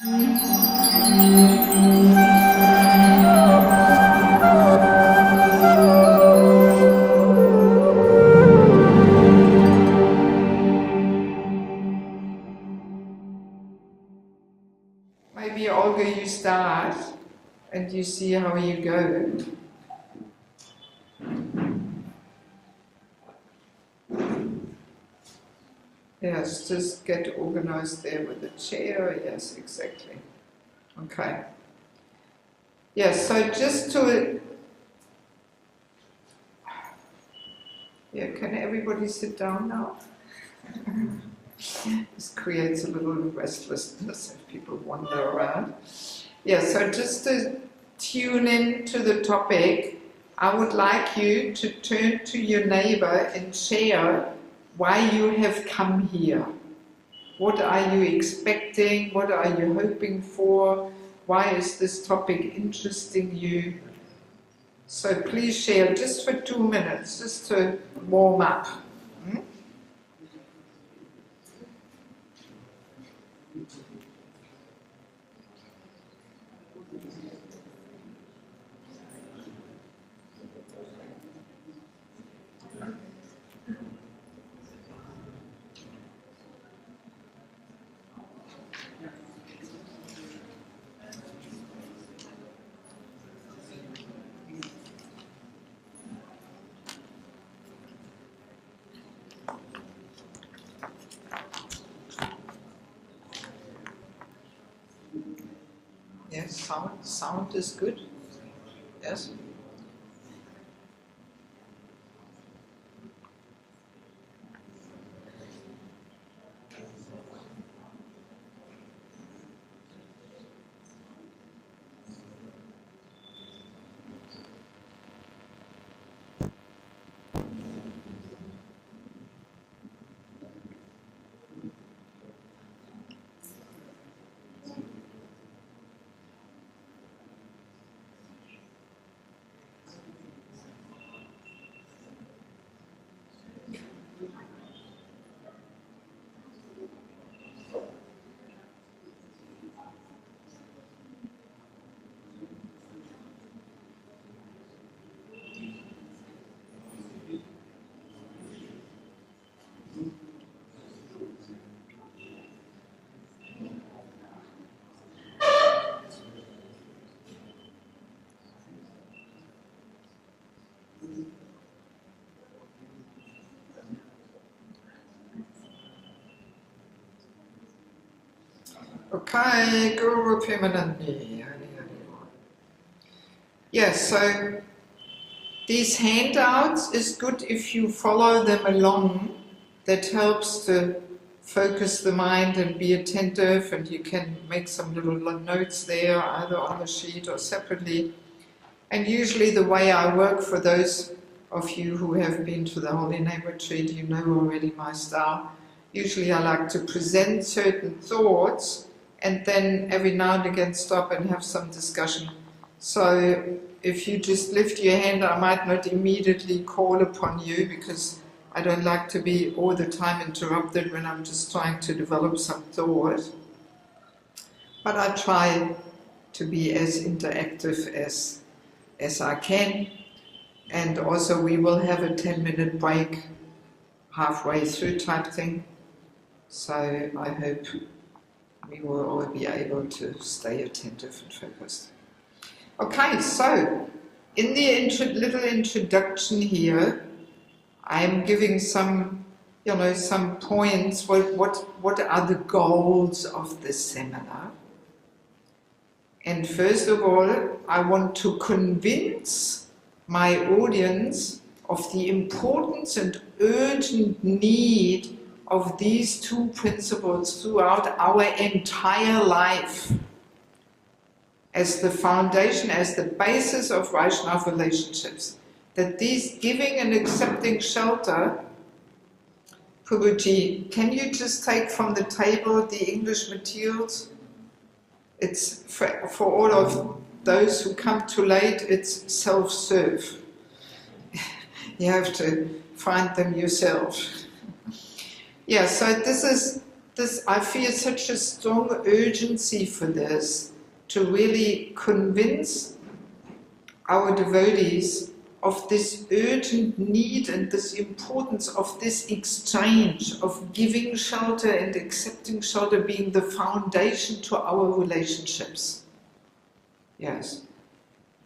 Maybe, Olga, you start and you see how you go. Yes, just get organized there with the chair. Yes, exactly. Okay. Yes, so just to... Yeah, can everybody sit down now? This creates a little restlessness if people wander around. Yeah, so just to tune in to the topic, I would like you to turn to your neighbor and share why you have come here. What are you expecting? What are you hoping for? Why is this topic interesting you? So please share just for 2 minutes, just to warm up. Yes, sound is good. Yes. Okay, Guru Premanandi. Yes, so these handouts is good if you follow them along. That helps to focus the mind and be attentive, and you can make some little notes there, either on the sheet or separately. And usually the way I work, for those of you who have been to the Holy Name Retreat, you know already my style. Usually I like to present certain thoughts and then every now and again stop and have some discussion. So if you just lift your hand, I might not immediately call upon you, because I don't like to be all the time interrupted when I'm just trying to develop some thought. But I try to be as interactive as I can. And also we will have a 10-minute break halfway through type thing. So I hope we will all be able to stay attentive and focused. Okay, so in the little introduction here, I'm giving some, some points. What are the goals of this seminar? And first of all, I want to convince my audience of the importance and urgent need of these two principles throughout our entire life, as the foundation, as the basis of Vaishnava relationships. That these giving and accepting shelter, Prabhuji, can you just take from the table the English materials? It's for all of those who come too late, it's self-serve. You have to find them yourself. Yeah, so this is I feel such a strong urgency for this, to really convince our devotees of this urgent need and this importance of this exchange of giving shelter and accepting shelter being the foundation to our relationships. Yes.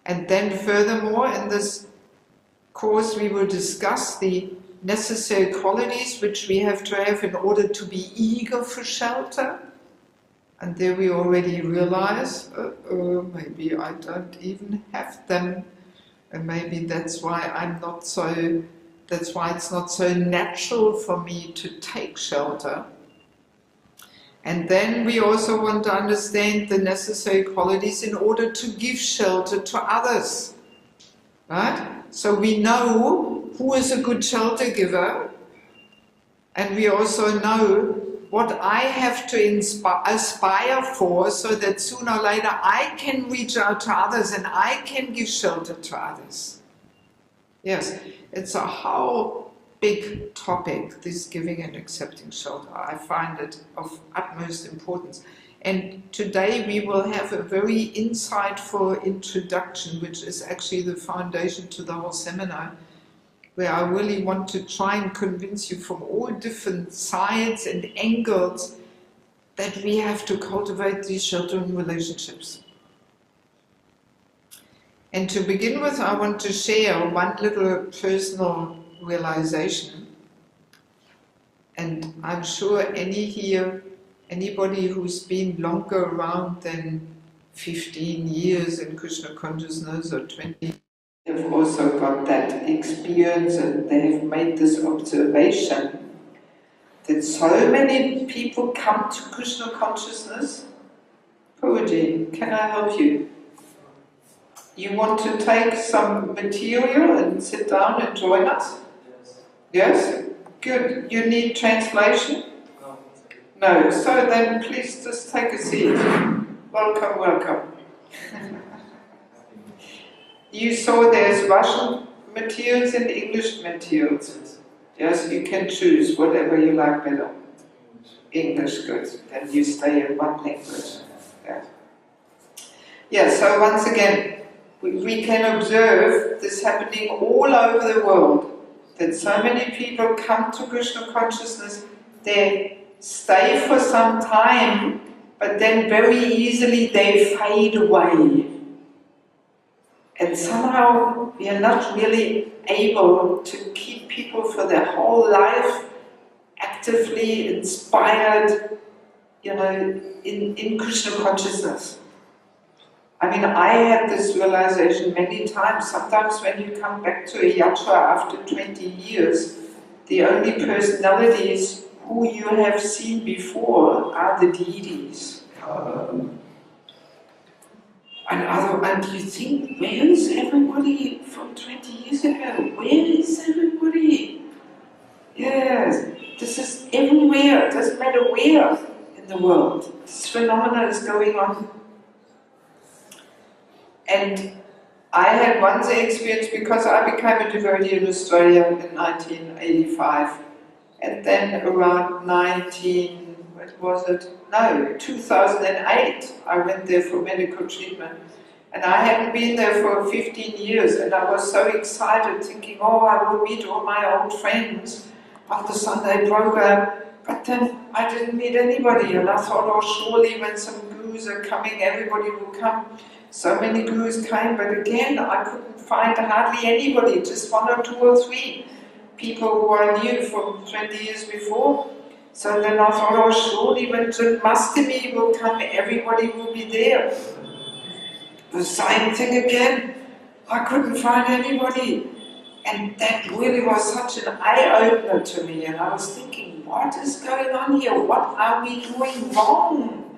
And then furthermore, in this course we will discuss the necessary qualities which we have to have in order to be eager for shelter. And there we already realize, maybe I don't even have them, and maybe that's why that's why it's not so natural for me to take shelter. And then we also want to understand the necessary qualities in order to give shelter to others. Right? So we know who is a good shelter giver, and we also know what I have to aspire for, so that sooner or later I can reach out to others and I can give shelter to others. Yes, it's a whole big topic, this giving and accepting shelter. I find it of utmost importance. And today we will have a very insightful introduction, which is actually the foundation to the whole seminar, where I really want to try and convince you from all different sides and angles that we have to cultivate these sheltering relationships. And to begin with, I want to share one little personal realization. And I'm sure anybody who's been longer around than 15 years in Krishna Consciousness or 20, have also got that experience, and they have made this observation that so many people come to Krishna Consciousness. Puruji, can I help you? You want to take some material and sit down and join us? Yes? Good. You need translation? No. So then please just take a seat. Welcome, welcome. You saw there's Russian materials and English materials. Yes, you can choose whatever you like better. English, good. Then you stay in one language. Yeah. Yeah, so once again, we can observe this happening all over the world, that so many people come to Krishna Consciousness, they stay for some time, but then very easily they fade away. And somehow we are not really able to keep people for their whole life actively inspired, in Krishna Consciousness. I mean, I had this realization many times. Sometimes when you come back to a yatra after 20 years, the only personalities who you have seen before are the deities. And you think, where is everybody from 20 years ago? Where is everybody? Yes, this is everywhere. It doesn't matter where in the world. This phenomenon is going on. And I had once an experience, because I became a devotee in Australia in 1985. And then around 2008, I went there for medical treatment. And I hadn't been there for 15 years, and I was so excited, thinking, oh, I will meet all my old friends on the Sunday program. But then I didn't meet anybody, and I thought, oh, surely when some gurus are coming, everybody will come. So many gurus came, but again, I couldn't find hardly anybody, just one or two or three people who I knew from 20 years before. So then I thought, oh, surely when Janmashtami will come, everybody will be there. The same thing again. I couldn't find anybody. And that really was such an eye-opener to me. And I was thinking, what is going on here? What are we doing wrong?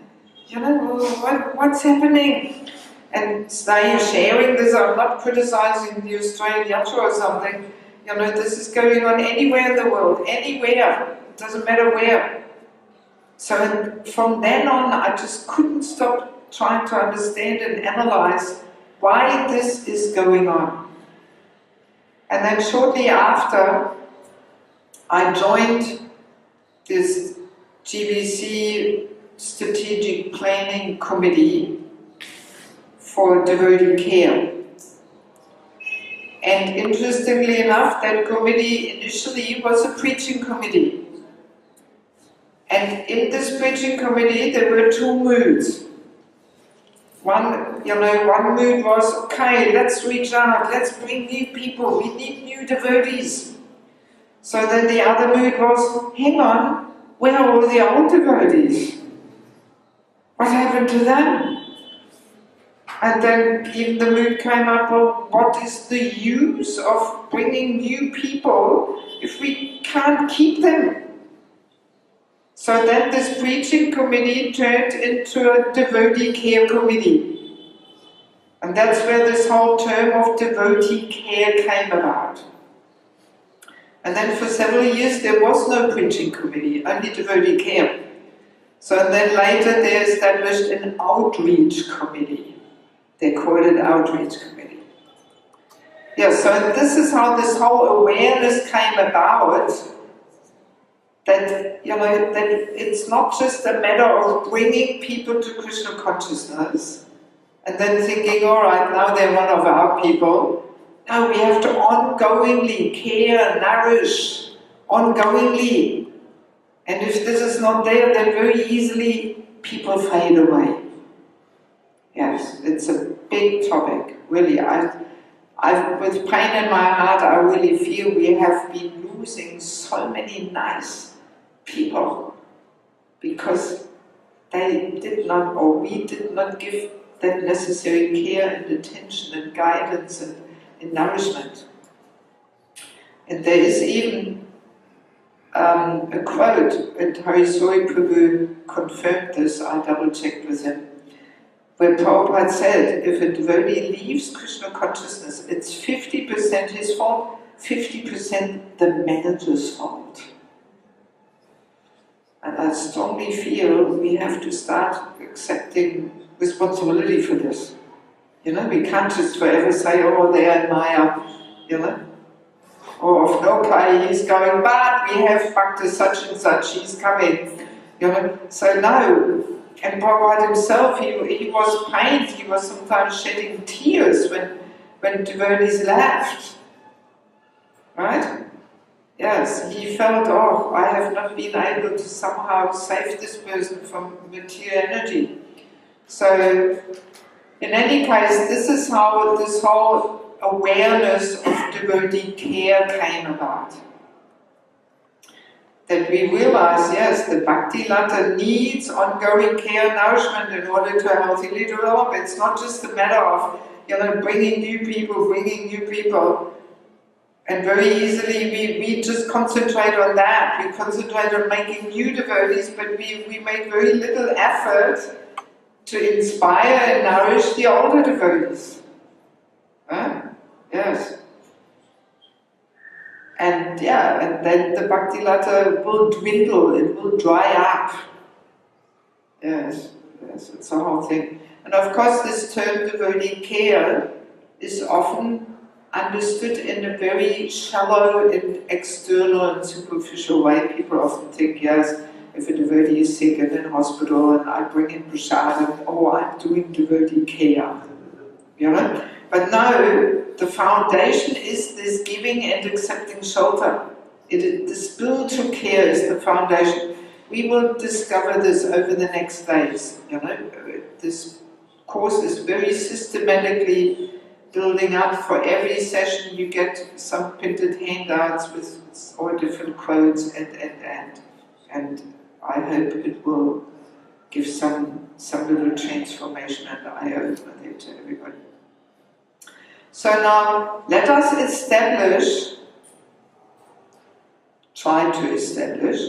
What's happening? And today sharing this, I'm not criticizing the Australian yatra or something. This is going on anywhere in the world, anywhere. It doesn't matter where. So from then on, I just couldn't stop trying to understand and analyze why this is going on. And then shortly after, I joined this GBC Strategic Planning Committee for devotee care. And interestingly enough, that committee initially was a preaching committee. And in this preaching committee there were two moods. One mood was, okay, let's reach out, let's bring new people, we need new devotees. So then the other mood was, hang on, where are all the old devotees? What happened to them? And then even the mood came up, well, what is the use of bringing new people if we can't keep them? So then this preaching committee turned into a devotee care committee. And that's where this whole term of devotee care came about. And then for several years there was no preaching committee, only devotee care. So then later they established an outreach committee. They called it Outreach Committee. Yeah, so this is how this whole awareness came about, that, that it's not just a matter of bringing people to Krishna consciousness and then thinking, all right, now they're one of our people. No, we have to ongoingly care, nourish, ongoingly. And if this is not there, then very easily people fade away. Yes, it's a big topic, really. With pain in my heart, I really feel we have been losing so many nice people because they did not, or we did not give that necessary care and attention and guidance and nourishment. And there is even a quote, and Harisori Prabhu confirmed this, I double-checked with him, where Prabhupada said, if a devotee leaves Krishna consciousness, it's 50% his fault, 50% the manager's fault. And I strongly feel we have to start accepting responsibility for this. We can't just forever say, oh, they are Maya, or of no Kai, he's going, but we have Bhakta such and such, he's coming. So no. And Prabhupada himself, he was pained, he was sometimes shedding tears when devotees left. Right? Yes, he felt, oh, I have not been able to somehow save this person from material energy. So, in any case, this is how this whole awareness of devotee care came about. That we realize, yes, the Bhakti Lata needs ongoing care and nourishment in order to healthily develop. It's not just a matter of, bringing new people. And very easily we just concentrate on that. We concentrate on making new devotees, but we make very little effort to inspire and nourish the older devotees. Yes. And then the Bhakti Lata will dwindle, it will dry up. Yes, it's a whole thing. And of course this term devotee care is often understood in a very shallow and external and superficial way. People often think, yes, if a devotee is sick and in hospital and I bring in prasad, and oh, I'm doing devotee care. But no, the foundation is this giving and accepting shelter. The spiritual care is the foundation. We will discover this over the next days. This course is very systematically building up. For every session you get some printed handouts with all different quotes and I hope it will give some little transformation and eye-opener there to everybody. So now, let us try to establish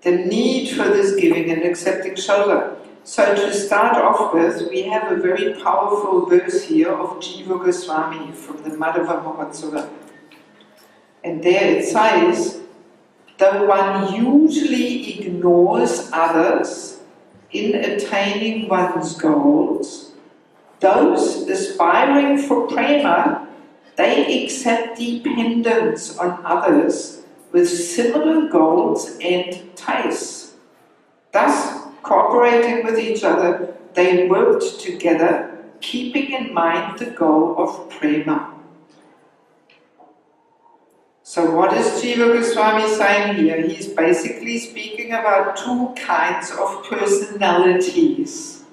the need for this giving and accepting shelter. So to start off with, we have a very powerful verse here of Jiva Goswami from the Madhava Mahotsava. And there it says, though one usually ignores others in attaining one's goals, those aspiring for prema, they accept dependence on others with similar goals and tastes. Thus, cooperating with each other, they worked together, keeping in mind the goal of prema. So what is Jiva Goswami saying here? He's basically speaking about two kinds of personalities,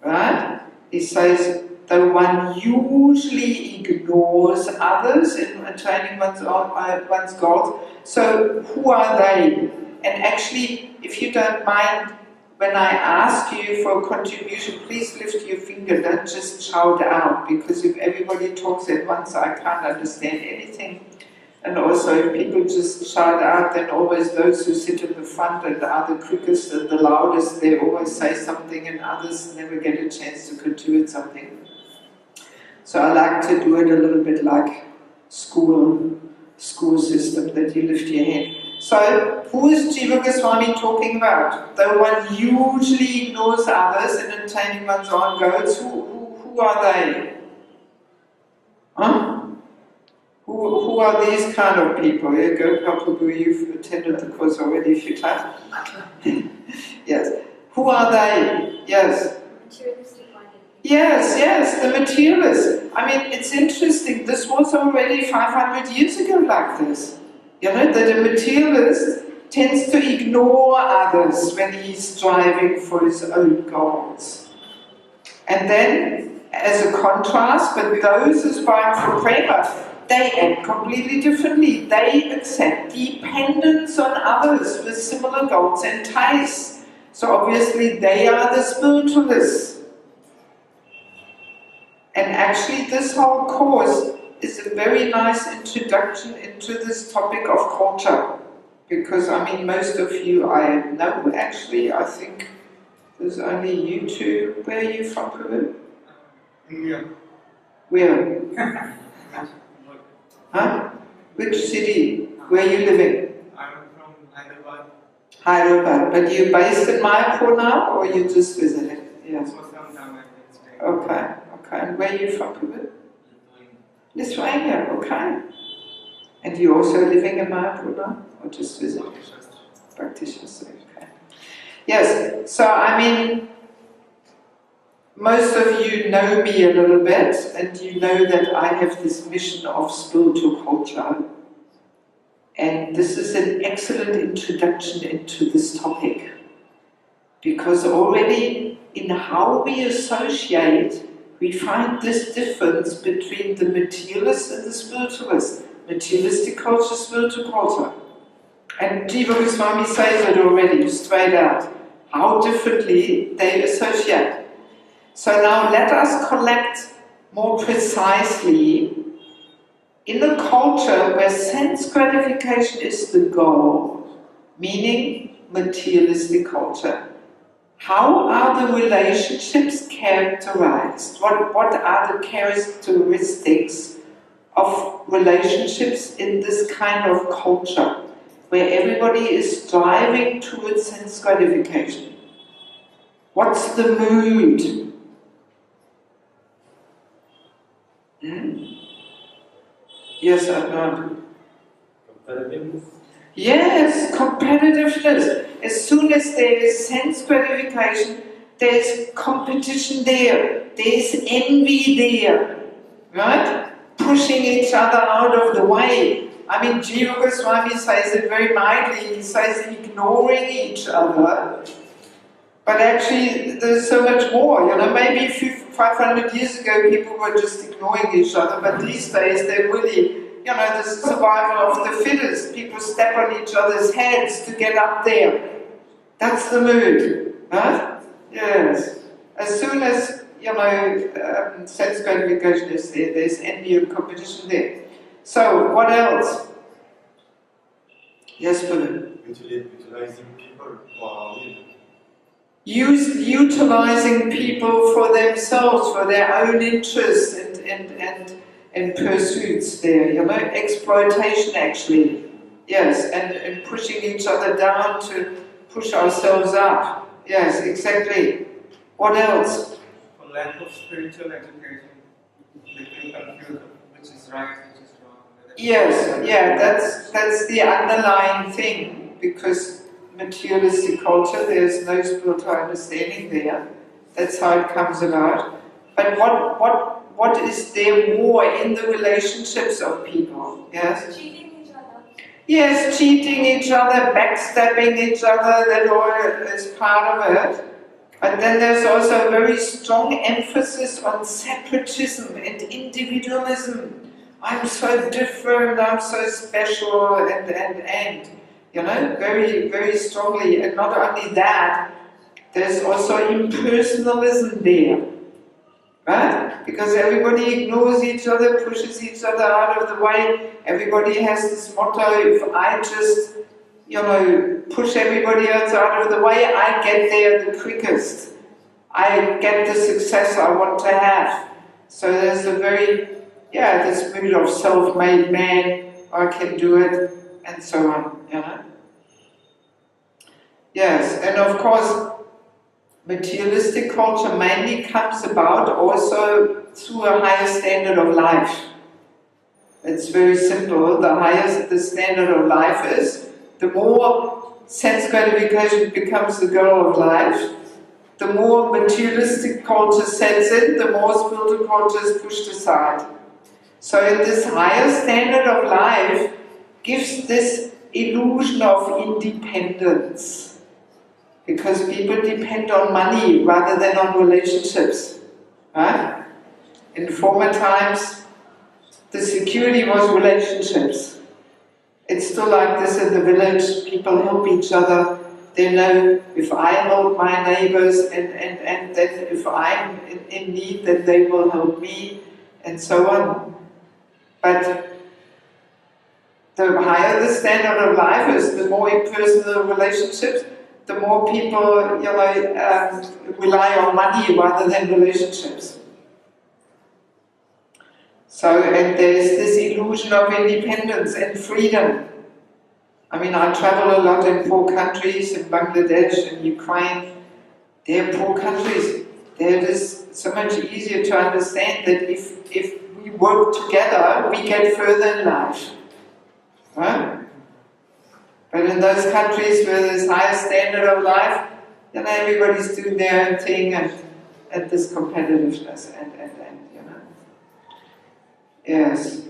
right? He says the one usually ignores others in attaining one's goals. So who are they? And actually, if you don't mind, when I ask you for a contribution, please lift your finger, don't just shout out, because if everybody talks at once, I can't understand anything. And also, if people just shout out, then always those who sit in the front and are the quickest and the loudest, they always say something and others never get a chance to contribute something. So I like to do it a little bit like school system, that you lift your hand. So, who is Jiva Goswami talking about? The one usually ignores others in attaining one's own goals. Who are they? Huh? Who are these kind of people? Yeah, Gopaprabhu, you've attended the course already a few times. Yes. Who are they? Yes. Yes, the materialists. I mean, it's interesting. This was already 500 years ago like this. You know, that a materialist tends to ignore others when he's striving for his own goals. And then, as a contrast, but those aspiring for prema, they act completely differently. They accept dependence on others with similar goals and tastes. So obviously they are the spiritualists. And actually this whole course is a very nice introduction into this topic of culture. Because I mean, most of you I know actually, I think there's only you two. Where are you from, Prabhu? India. Where? Huh? Which city? Where are you living? I'm from Hyderabad. Hyderabad. But you're based in Mayapur now, or you just visiting? Yes. Okay. And where are you from, Prabhu? Lithuania. Okay. And you're also living in Mayapur now, or just visiting? Practitioners. Okay. Yes. So I mean, most of you know me a little bit, and you know that I have this mission of spiritual culture. And this is an excellent introduction into this topic. Because already in how we associate, we find this difference between the materialist and the spiritualist. Materialistic culture, spiritual culture. And Jiva Goswami says it already, straight out, how differently they associate. So now let us collect more precisely in a culture where sense gratification is the goal, meaning materialistic culture. How are the relationships characterized? What are the characteristics of relationships in this kind of culture where everybody is striving towards sense gratification? What's the mood? Yes, Adnan. Competitiveness. Yes, competitiveness. As soon as there is sense gratification, there is competition there. There is envy there. Right? Pushing each other out of the way. I mean, Jiva Goswami says it very mildly. He says ignoring each other. But actually, there's so much more. You know, maybe 500 years ago, people were just ignoring each other. But these days, they're really, you know, the survival of the fittest. People step on each other's heads to get up there. That's the mood, right? Yes. As soon as, you know, sense gratification is there, there's envy and competition there. So, what else? Yes, Philip? Utilizing people for utilizing people for themselves, for their own interests and pursuits there, you know, exploitation actually. Yes, and pushing each other down to push ourselves up. Yes, exactly. What else? For lack of spiritual education, they feel confused which is right, which is wrong. Yes, yeah, that's the underlying thing, because materialistic culture. There's no spiritual understanding there. That's how it comes about. But what is there more in the relationships of people? Yes? Cheating each other. Yes, cheating each other, backstabbing each other, that all is part of it. But then there's also a very strong emphasis on separatism and individualism. I'm so different, I'm so special, and you know, very, very strongly. And not only that, there's also impersonalism there, right? Because everybody ignores each other, pushes each other out of the way. Everybody has this motto, if I just, you know, push everybody else out of the way, I get there the quickest. I get the success I want to have. So there's a very, this mood of self-made man, I can do it, and so on, you know. Yes, and of course, materialistic culture mainly comes about also through a higher standard of life. It's very simple. The higher the standard of life is, the more sense gratification becomes the goal of life, the more materialistic culture sets in, the more spiritual culture is pushed aside. So in this higher standard of life gives this illusion of independence. Because people depend on money rather than on relationships. Right? In former times, the security was relationships. It's still like this in the village, people help each other. They know if I help my neighbors and then if I'm in need, then they will help me, and so on. But the higher the standard of life is, the more impersonal relationships, the more people, you know, rely on money rather than relationships. So, and there's this illusion of independence and freedom. I mean, I travel a lot in poor countries, in Bangladesh and Ukraine. They're poor countries. It is so much easier to understand that if we work together, we get further in life. Right? But in those countries where there's higher standard of life, you know, everybody's doing their own thing and this competitiveness and you know. Yes.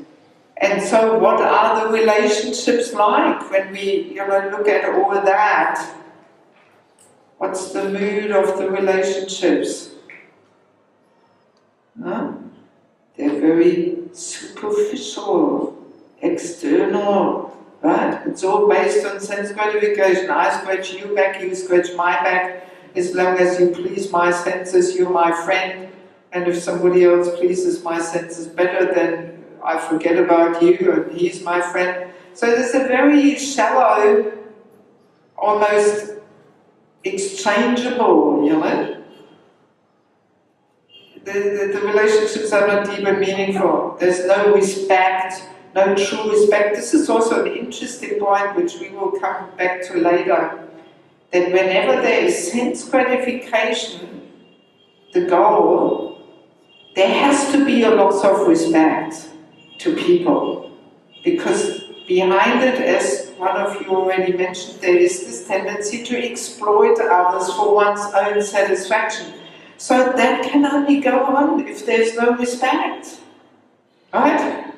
And so what are the relationships like when we, you know, look at all of that? What's the mood of the relationships? No? They're very superficial, external, right? It's all based on sense gratification. I scratch you back, you scratch my back. As long as you please my senses, you're my friend. And if somebody else pleases my senses better, then I forget about you and he's my friend. So there's a very shallow, almost exchangeable, you know. The relationships are not deep and meaningful. There's no respect, no true respect. This is also an interesting point which we will come back to later. That whenever there is sense gratification, the goal, there has to be a loss of respect to people, because behind it, as one of you already mentioned, there is this tendency to exploit others for one's own satisfaction. So that can only go on if there's no respect, right?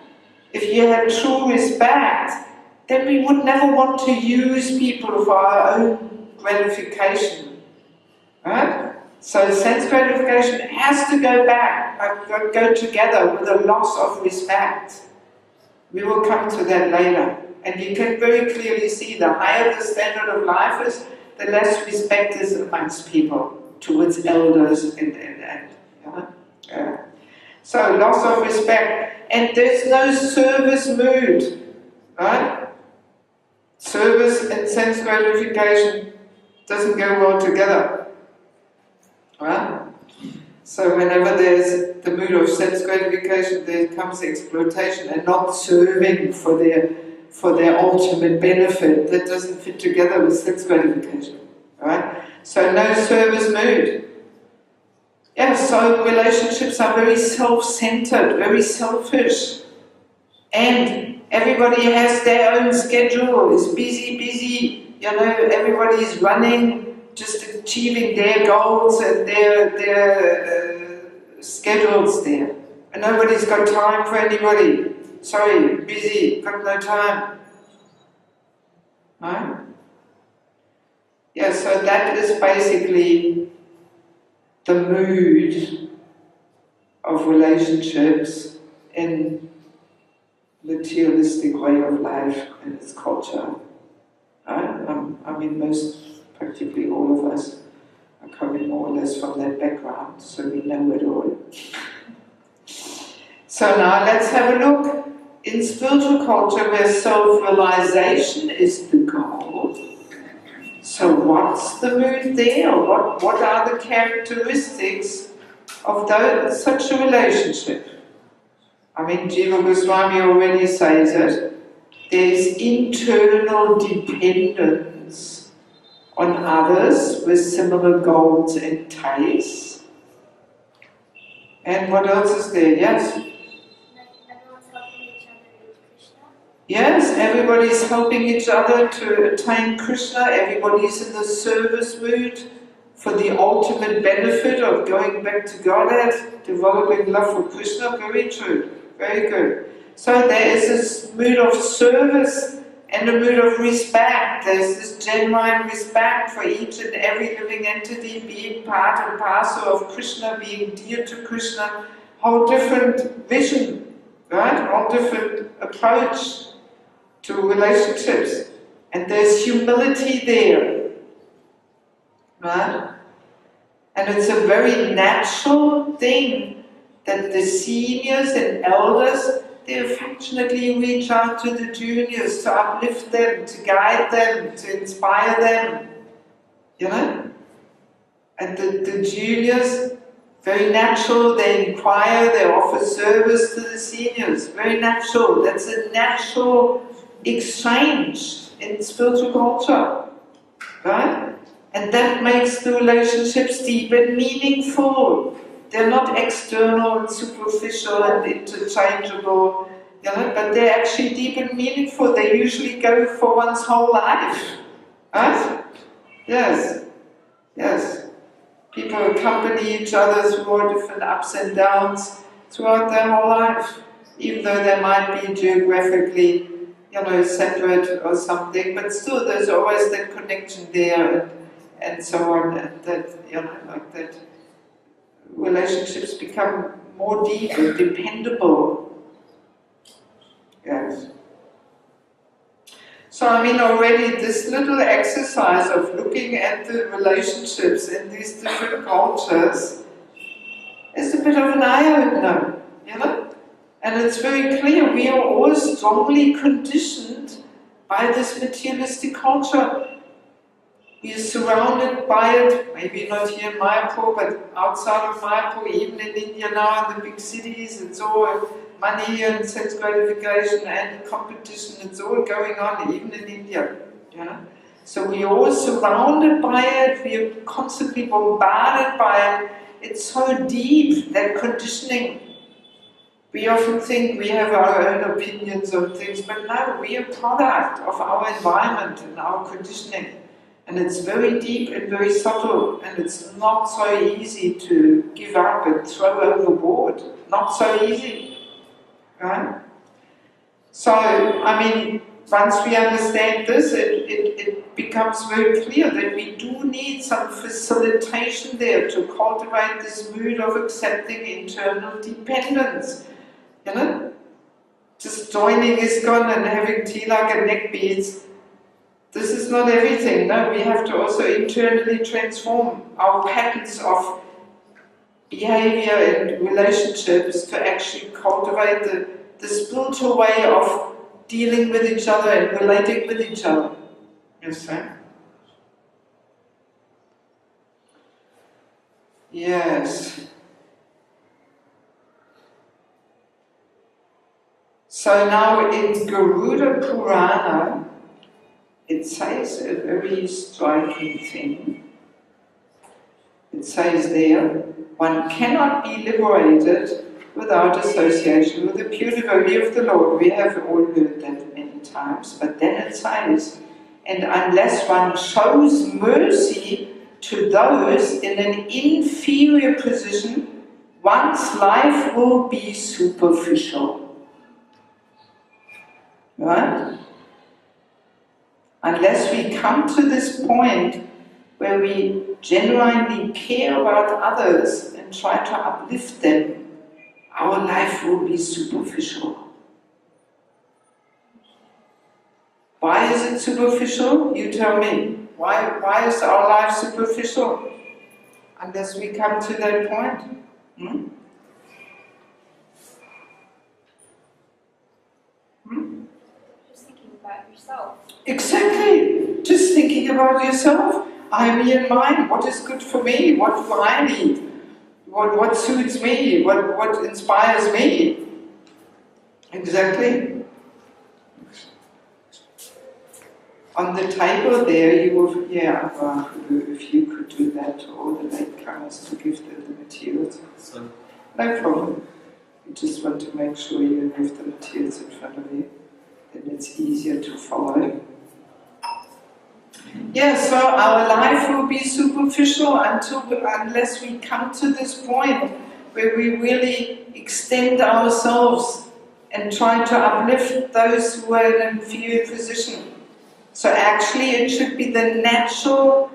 If you have true respect, then we would never want to use people for our own gratification, right? So sense gratification has to go together with a loss of respect. We will come to that later. And you can very clearly see the higher the standard of life is, the less respect is amongst people towards elders and yeah. So loss of respect. And there's no service mood, right? Service and sense gratification doesn't go well together. Right? So whenever there's the mood of sense gratification, there comes exploitation and not serving for their ultimate benefit. That doesn't fit together with sense gratification. Right? So no service mood. Yeah, so relationships are very self-centered, very selfish. And everybody has their own schedule, is busy. you know, everybody's running, just achieving their goals and their schedules there. And nobody's got time for anybody. Sorry, busy, got no time. Right? Yeah, so that is basically the mood of relationships in materialistic way of life and its culture. I mean, practically all of us are coming more or less from that background, so we know it all. So now let's have a look. In spiritual culture where self-realization is the goal, so what's the mood there? What are the characteristics of such a relationship? I mean, Jiva Goswami already says it. There's internal dependence on others with similar goals and tastes. And what else is there? Yes? Everyone's helping each other with Krishna. Yes, everybody's helping each other to attain Krishna. Everybody's in the service mood for the ultimate benefit of going back to Godhead, developing love for Krishna. Very true. Very good. So there is this mood of service and a mood of respect. There's this genuine respect for each and every living entity being part and parcel of Krishna, being dear to Krishna. Whole different vision, right? Whole different approach to relationships. And there's humility there, right? And it's a very natural thing that the seniors and elders, they affectionately reach out to the juniors to uplift them, to guide them, to inspire them, you know? And the juniors, very natural, they inquire, they offer service to the seniors, very natural. That's a natural exchange in spiritual culture, right? And that makes the relationships deep and meaningful. They're not external and superficial and interchangeable, you know, but they're actually deep and meaningful. They usually go for one's whole life, right? Yes, yes. People accompany each other through all different ups and downs throughout their whole life, even though they might be geographically, you know, separate or something, but still there's always that connection there and so on, and that, you know, like that. Relationships become more deep and dependable. Yes. So I mean already this little exercise of looking at the relationships in these different cultures is a bit of an eye-opener, you know? And it's very clear we are all strongly conditioned by this materialistic culture. We are surrounded by it, maybe not here in Mayapur, but outside of Mayapur, even in India now, in the big cities, it's all money and sex gratification and competition, it's all going on, even in India. You know? So we are all surrounded by it, we are constantly bombarded by it. It's so deep, that conditioning. We often think we have our own opinions on things, but no, we are a product of our environment and our conditioning. And it's very deep and very subtle, and it's not so easy to give up and throw overboard. Not so easy, right? So, I mean, once we understand this, it becomes very clear that we do need some facilitation there to cultivate this mood of accepting internal dependence. You know? Just joining ISKCON and having tilak and neck beads, this is not everything. No, we have to also internally transform our patterns of behavior and relationships to actually cultivate the spiritual way of dealing with each other and relating with each other. Yes, sir? Yes. So now in Garuda Purana, it says a very striking thing. It says there, one cannot be liberated without association with the pure devotee of the Lord. We have all heard that many times, but then it says, And unless one shows mercy to those in an inferior position, one's life will be superficial. Right? Unless we come to this point where we genuinely care about others and try to uplift them, our life will be superficial. Why is it superficial? You tell me. Why is our life superficial? Unless we come to that point. Just thinking about yourself. Exactly. Just thinking about yourself. I, me and mine. What is good for me? What do I need? What suits me? What inspires me? Exactly. On the table there, you will, if you could do that to all the latecomers to give them the materials. So, No problem. You just want to make sure you have the materials in front of you, then it's easier to follow. Yeah, so our life will be superficial unless we come to this point where we really extend ourselves and try to uplift those who are in an inferior position. So actually it should be the natural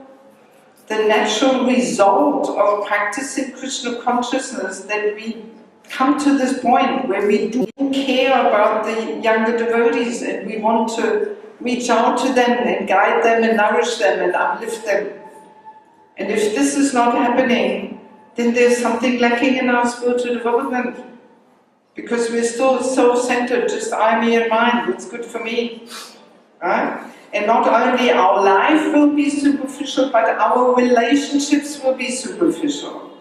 result of practicing Krishna consciousness that we come to this point where we do care about the younger devotees and we want to reach out to them and guide them and nourish them and uplift them. And if this is not happening, then there's something lacking in our spiritual development. Because we're still self-centered, just I, me and mine, what's good for me. Right? And not only our life will be superficial, but our relationships will be superficial.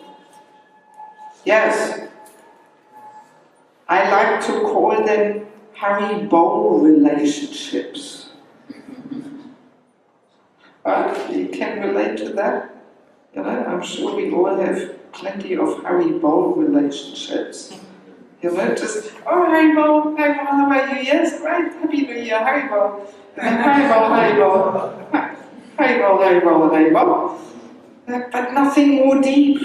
Yes. I like to call them Hare Bowl relationships. You can relate to that? You know, I'm sure we all have plenty of Hare Bowl relationships. You know, just, oh, Hare Bowl, how are you? Yes, great, Happy New Year, Hare Bowl. Hare Bowl, Hare Bowl. Hare Bowl, Hare Bowl, Hare Bowl. But nothing more deep.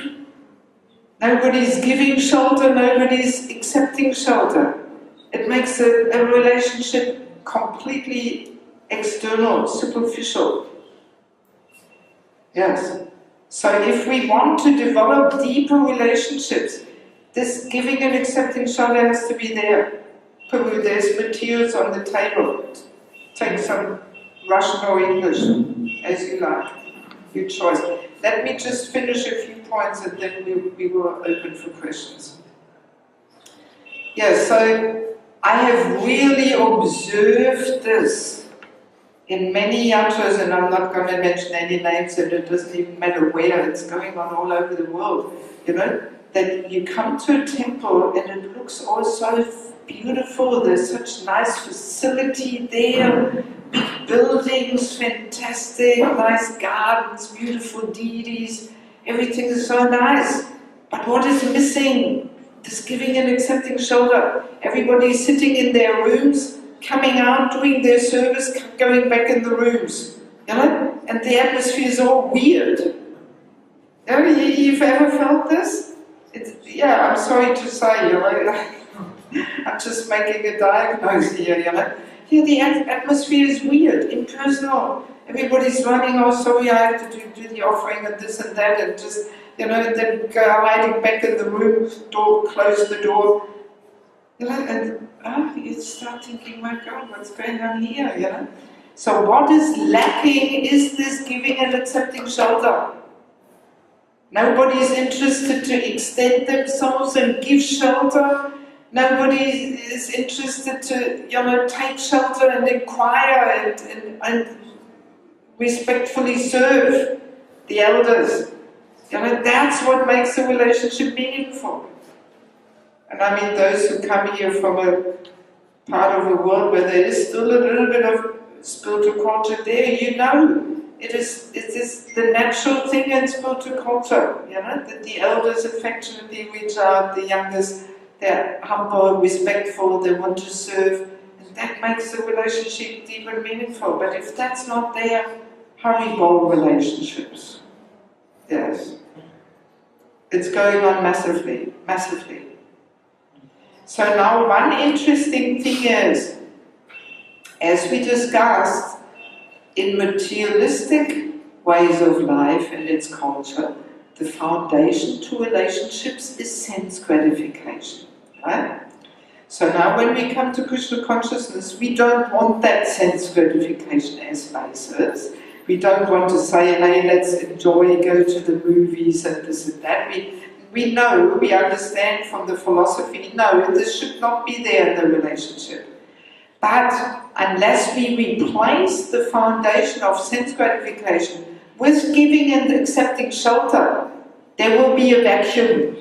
Nobody's giving shelter, nobody's accepting shelter. It makes a relationship completely external, superficial. Yes. So if we want to develop deeper relationships, this giving and accepting shelter has to be there. Prabhu, there's materials on the table. Take some Russian or English, as you like. Your choice. Let me just finish a few points and then we will open for questions. Yeah, so I have really observed this in many yatras, and I'm not going to mention any names, and it doesn't even matter where, it's going on all over the world, you know, that you come to a temple and it looks all so beautiful, there's such nice facility there, big buildings, fantastic, nice gardens, beautiful deities, everything is so nice. But what is missing? This giving and accepting shelter. Everybody is sitting in their rooms, coming out, doing their service, going back in the rooms. You know? And the atmosphere is all weird. You know, you've ever felt this? Yeah, I'm sorry to say, you know, I'm just making a diagnosis here, you know. Yeah, the atmosphere is weird, impersonal. Everybody's running, oh sorry, I have to do the offering and this and that, and just, you know, then go hiding back in the room, door, close the door. You know, and you start thinking, my God, what's going on here, you know? So what is lacking is this giving and accepting shelter. Nobody is interested to extend themselves and give shelter. Nobody is interested to, you know, take shelter and inquire and respectfully serve the elders. You know, that's what makes a relationship meaningful. And I mean, those who come here from a part of the world where there is still a little bit of spiritual culture there, you know, it is the natural thing in spiritual culture, you know, that the elders affectionately reach out, the youngest, they're humble, respectful, they want to serve, and that makes the relationship deep and meaningful. But if that's not there, Haribol relationships, yes, it's going on massively, massively. So now one interesting thing is, as we discussed, in materialistic ways of life and its culture, the foundation to relationships is sense gratification, right? So now when we come to Krishna consciousness, we don't want that sense gratification as basis. We don't want to say, hey, let's enjoy, go to the movies and this and that. We know, we understand from the philosophy, no, this should not be there in the relationship. But unless we replace the foundation of sense gratification with giving and accepting shelter, there will be a vacuum.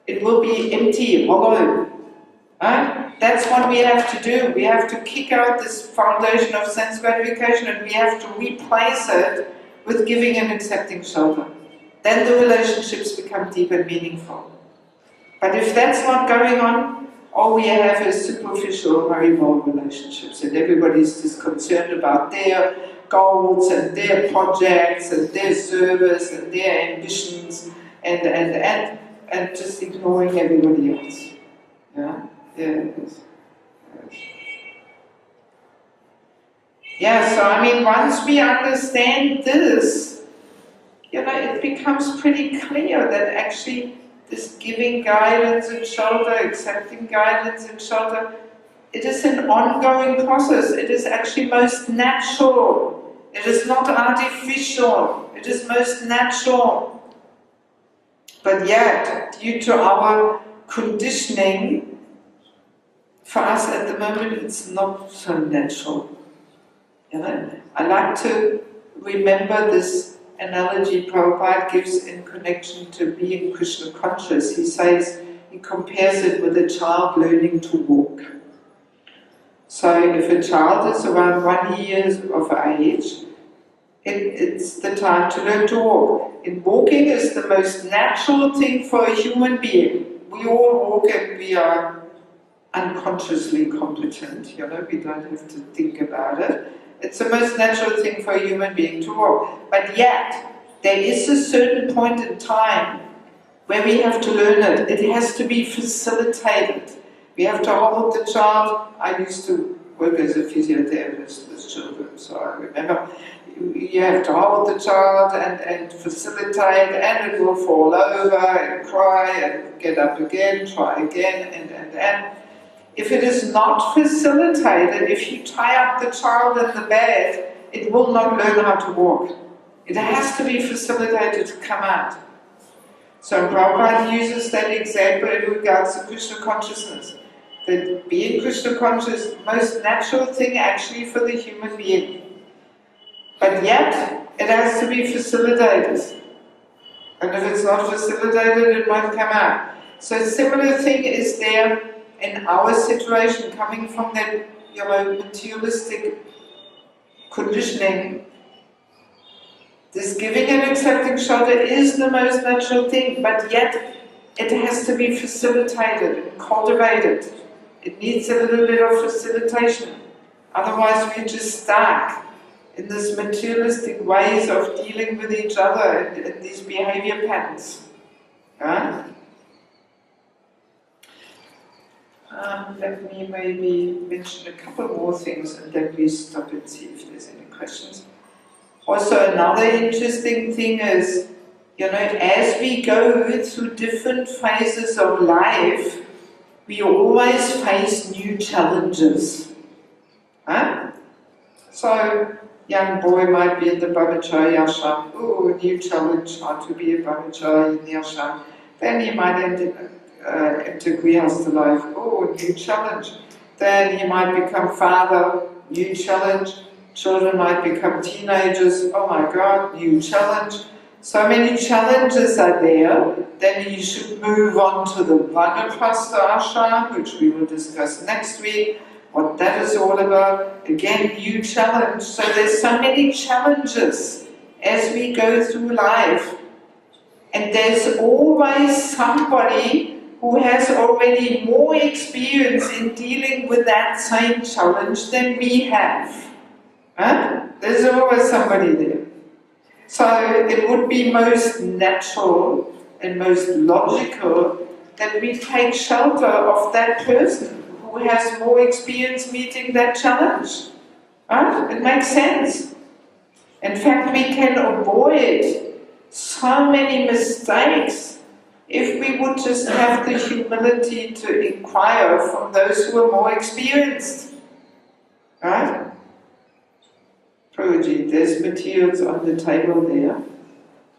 It will be empty, hollow. Right? That's what we have to do. We have to kick out this foundation of sense gratification and we have to replace it with giving and accepting shelter. Then the relationships become deep and meaningful. But if that's not going on, all we have is superficial Haribol relationships and everybody's just concerned about their goals and their projects and their service and their ambitions and just ignoring everybody else. Yeah? Yes. Yeah, so I mean, once we understand this, you know, it becomes pretty clear that actually this giving guidance and shelter, accepting guidance and shelter, it is an ongoing process. It is actually most natural. It is not artificial. It is most natural. But yet, due to our conditioning, for us at the moment it's not so natural. You know? I like to remember this analogy Prabhupada gives in connection to being Krishna conscious. He says, he compares it with a child learning to walk. So if a child is around 1 year of age, it's the time to learn to walk. And walking is the most natural thing for a human being. We all walk and we are unconsciously competent, you know, we don't have to think about it. It's the most natural thing for a human being to walk. But yet, there is a certain point in time where we have to learn it. It has to be facilitated. We have to hold the child. I used to work as a physiotherapist with children, so I remember you have to hold the child and facilitate, and it will fall over and cry and get up again, try again, and. If it is not facilitated, if you tie up the child in the bed, it will not learn how to walk. It has to be facilitated to come out. So Prabhupada uses that example in regards to Krishna consciousness. That being Krishna conscious, most natural thing actually for the human being. But yet, it has to be facilitated. And if it's not facilitated, it won't come out. So a similar thing is there in our situation, coming from that, you know, materialistic conditioning. This giving and accepting shelter is the most natural thing, but yet it has to be facilitated and cultivated. It needs a little bit of facilitation. Otherwise we're just stuck in this materialistic ways of dealing with each other and these behavior patterns. Right? Let me maybe mention a couple more things and then we stop and see if there's any questions. Also, another interesting thing is, you know, as we go through different phases of life, we always face new challenges. Huh? So, young boy might be in the brahmacharya ashram. Oh, new challenge, how to be a brahmachari in the ashram. Then he might enter grihastha life. Oh, new challenge. Then he might become father. New challenge. Children might become teenagers. Oh my God, new challenge. So many challenges are there. Then you should move on to the vanaprastha ashram, which we will discuss next week. What that is all about. Again, new challenge. So there's so many challenges as we go through life. And there's always somebody who has already more experience in dealing with that same challenge than we have. Right? There's always somebody there. So it would be most natural and most logical that we take shelter of that person who has more experience meeting that challenge. Right? It makes sense. In fact, we can avoid so many mistakes if we would just have the humility to inquire from those who are more experienced. Right? Prabhuji, there's materials on the table there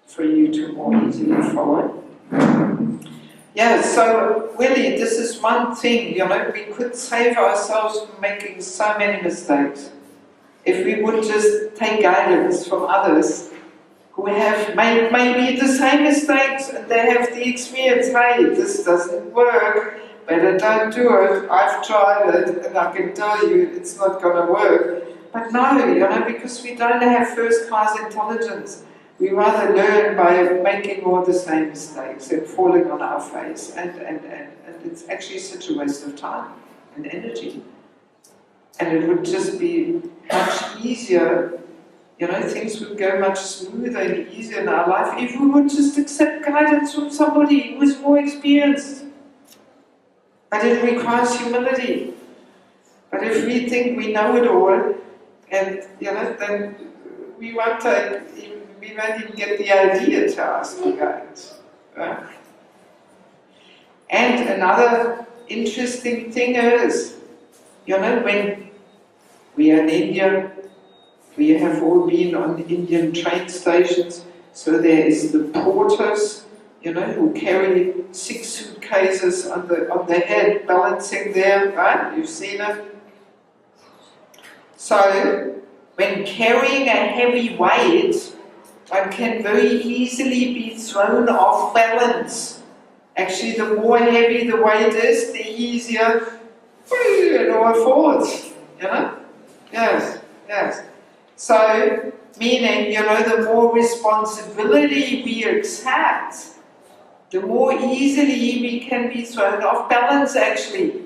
for you to more easily follow. Yeah, so really this is one thing, we could save ourselves from making so many mistakes if we would just take guidance from others who have made maybe the same mistakes and they have the experience, hey, this doesn't work, better don't do it, I've tried it and I can tell you it's not going to work. But no, because we don't have first-class intelligence, we rather learn by making all the same mistakes and falling on our face, and it's actually such a waste of time and energy. And it would just be much easier, things would go much smoother and easier in our life if we would just accept guidance from somebody who is more experienced. But it requires humility. But if we think we know it all, and then we won't even get the idea to ask for guidance. Right? And another interesting thing is, when we are in India, we have all been on the Indian train stations, so there is the porters, who carry 6 suitcases on the head, balancing there, right? You've seen it. So, when carrying a heavy weight, one can very easily be thrown off balance. Actually, the more heavy the weight is, the easier it all falls, Yes, yes. So, meaning, the more responsibility we accept, the more easily we can be thrown off balance, actually.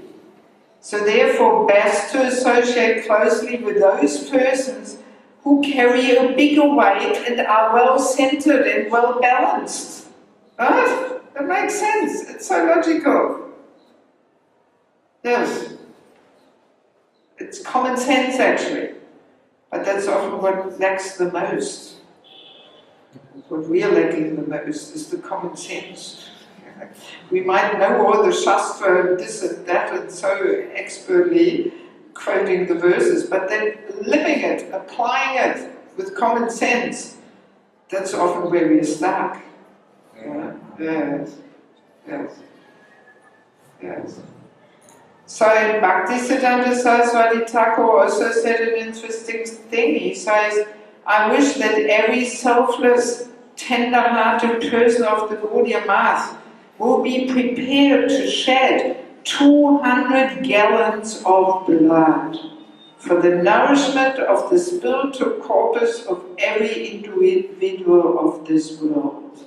So therefore, best to associate closely with those persons who carry a bigger weight and are well-centered and well-balanced. Right? That makes sense. It's so logical. Yes. It's common sense, actually. But that's often what lacks the most. What we are lacking the most is the common sense. We might know all the Shastra and this and that and so expertly quoting the verses, but then living it, applying it with common sense, that's often where we are stuck. Yeah? Yes, yes, yes. So Bhaktisiddhanta Saraswati Thakur also said an interesting thing. He says, I wish that every selfless, tender-hearted person of the Gaudiya Math will be prepared to shed 200 gallons of blood for the nourishment of the spiritual corpus of every individual of this world.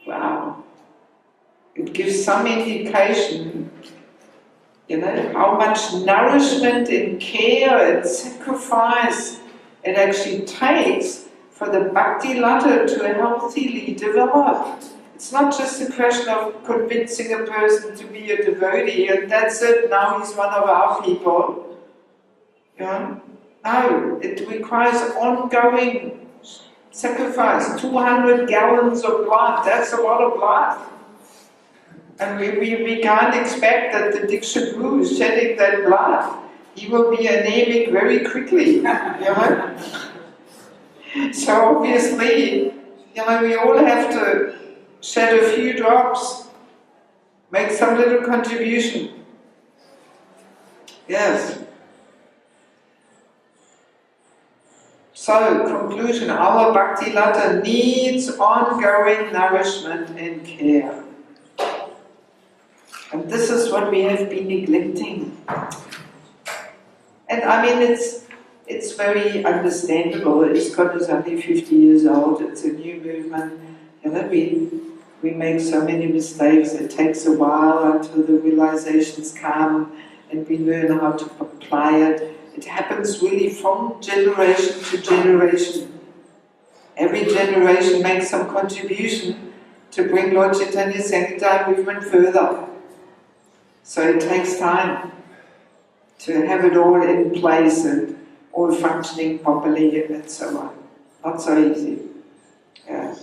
Wow. It gives some indication, how much nourishment and care and sacrifice it actually takes for the bhakti ladder to healthily develop. It's not just a question of convincing a person to be a devotee and that's it, now he's one of our people. No, it requires ongoing sacrifice. 200 gallons of blood, that's a lot of blood. And we can't expect that the Diksha Guru is shedding that blood. He will be anemic very quickly. So obviously, we all have to shed a few drops, make some little contribution. Yes. So, conclusion, our Bhakti Ladder needs ongoing nourishment and care. And this is what we have been neglecting. And I mean, it's very understandable. ISKCON is only 50 years old, it's a new movement. We make so many mistakes, it takes a while until the realizations come and we learn how to apply it. It happens really from generation to generation. Every generation makes some contribution to bring Lord Chaitanya's Sankirtan movement further. So it takes time to have it all in place and all functioning properly and so on. Not so easy. Yeah.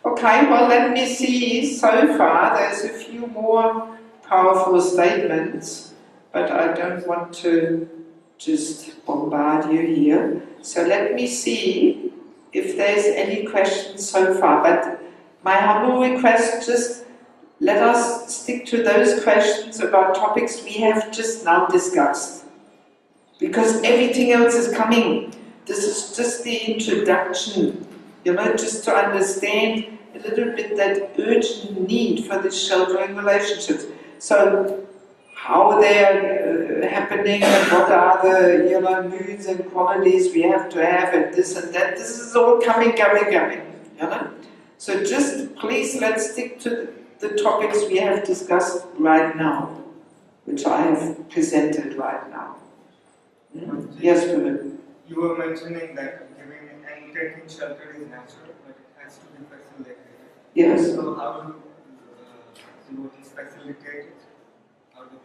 Okay, well let me see, so far there's a few more powerful statements, but I don't want to just bombard you here. So let me see if there's any questions so far, but my humble request, just let us stick to those questions about topics we have just now discussed. Because everything else is coming. This is just the introduction, you know, just to understand a little bit that urgent need for these sheltering relationships. So, how they are happening and what are the, you know, moods and qualities we have to have and this and that. This is all coming, you know. So just please let's stick to the topics we have discussed right now, which I have presented right now. Yes, Philip. You were mentioning that giving and taking shelter is natural, but it has to be facilitated. Yes. So how do devotees facilitate it? How do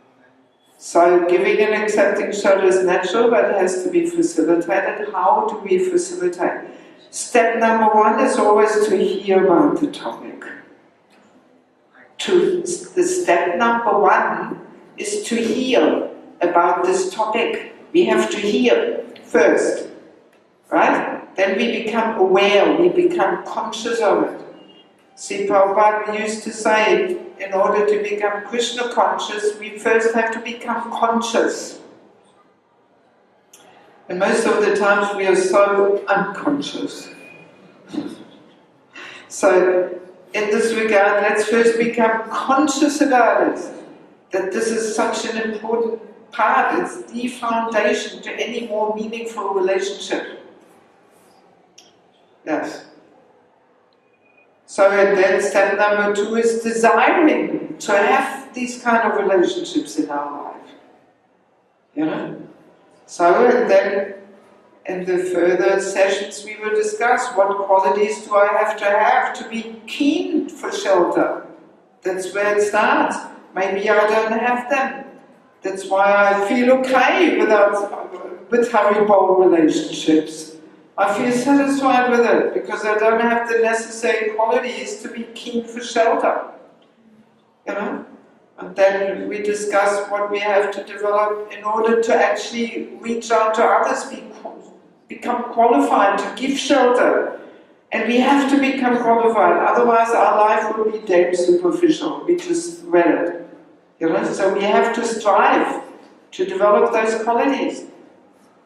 So giving and accepting shelter is natural, but it has to be facilitated. How do we facilitate? Step number one is always to hear about the topic. The step number one is to hear about this topic. We have to hear first, right? Then we become aware, we become conscious of it. See, Prabhupada used to say, in order to become Krishna conscious, we first have to become conscious. And most of the times we are so unconscious. So, in this regard, let's first become conscious about it. That this is such an important part, it's the foundation to any more meaningful relationship. Yes. So then step number two is desiring to have these kind of relationships in our life. You know? So and then in the further sessions we will discuss what qualities do I have to be keen for shelter. That's where it starts. Maybe I don't have them. That's why I feel okay with Haribol relationships. I feel satisfied with it because I don't have the necessary qualities to be keen for shelter. You know? And then we discuss what we have to develop in order to actually reach out to others, become qualified to give shelter. And we have to become qualified, otherwise our life will be damn superficial. We just read it. You know? So we have to strive to develop those qualities.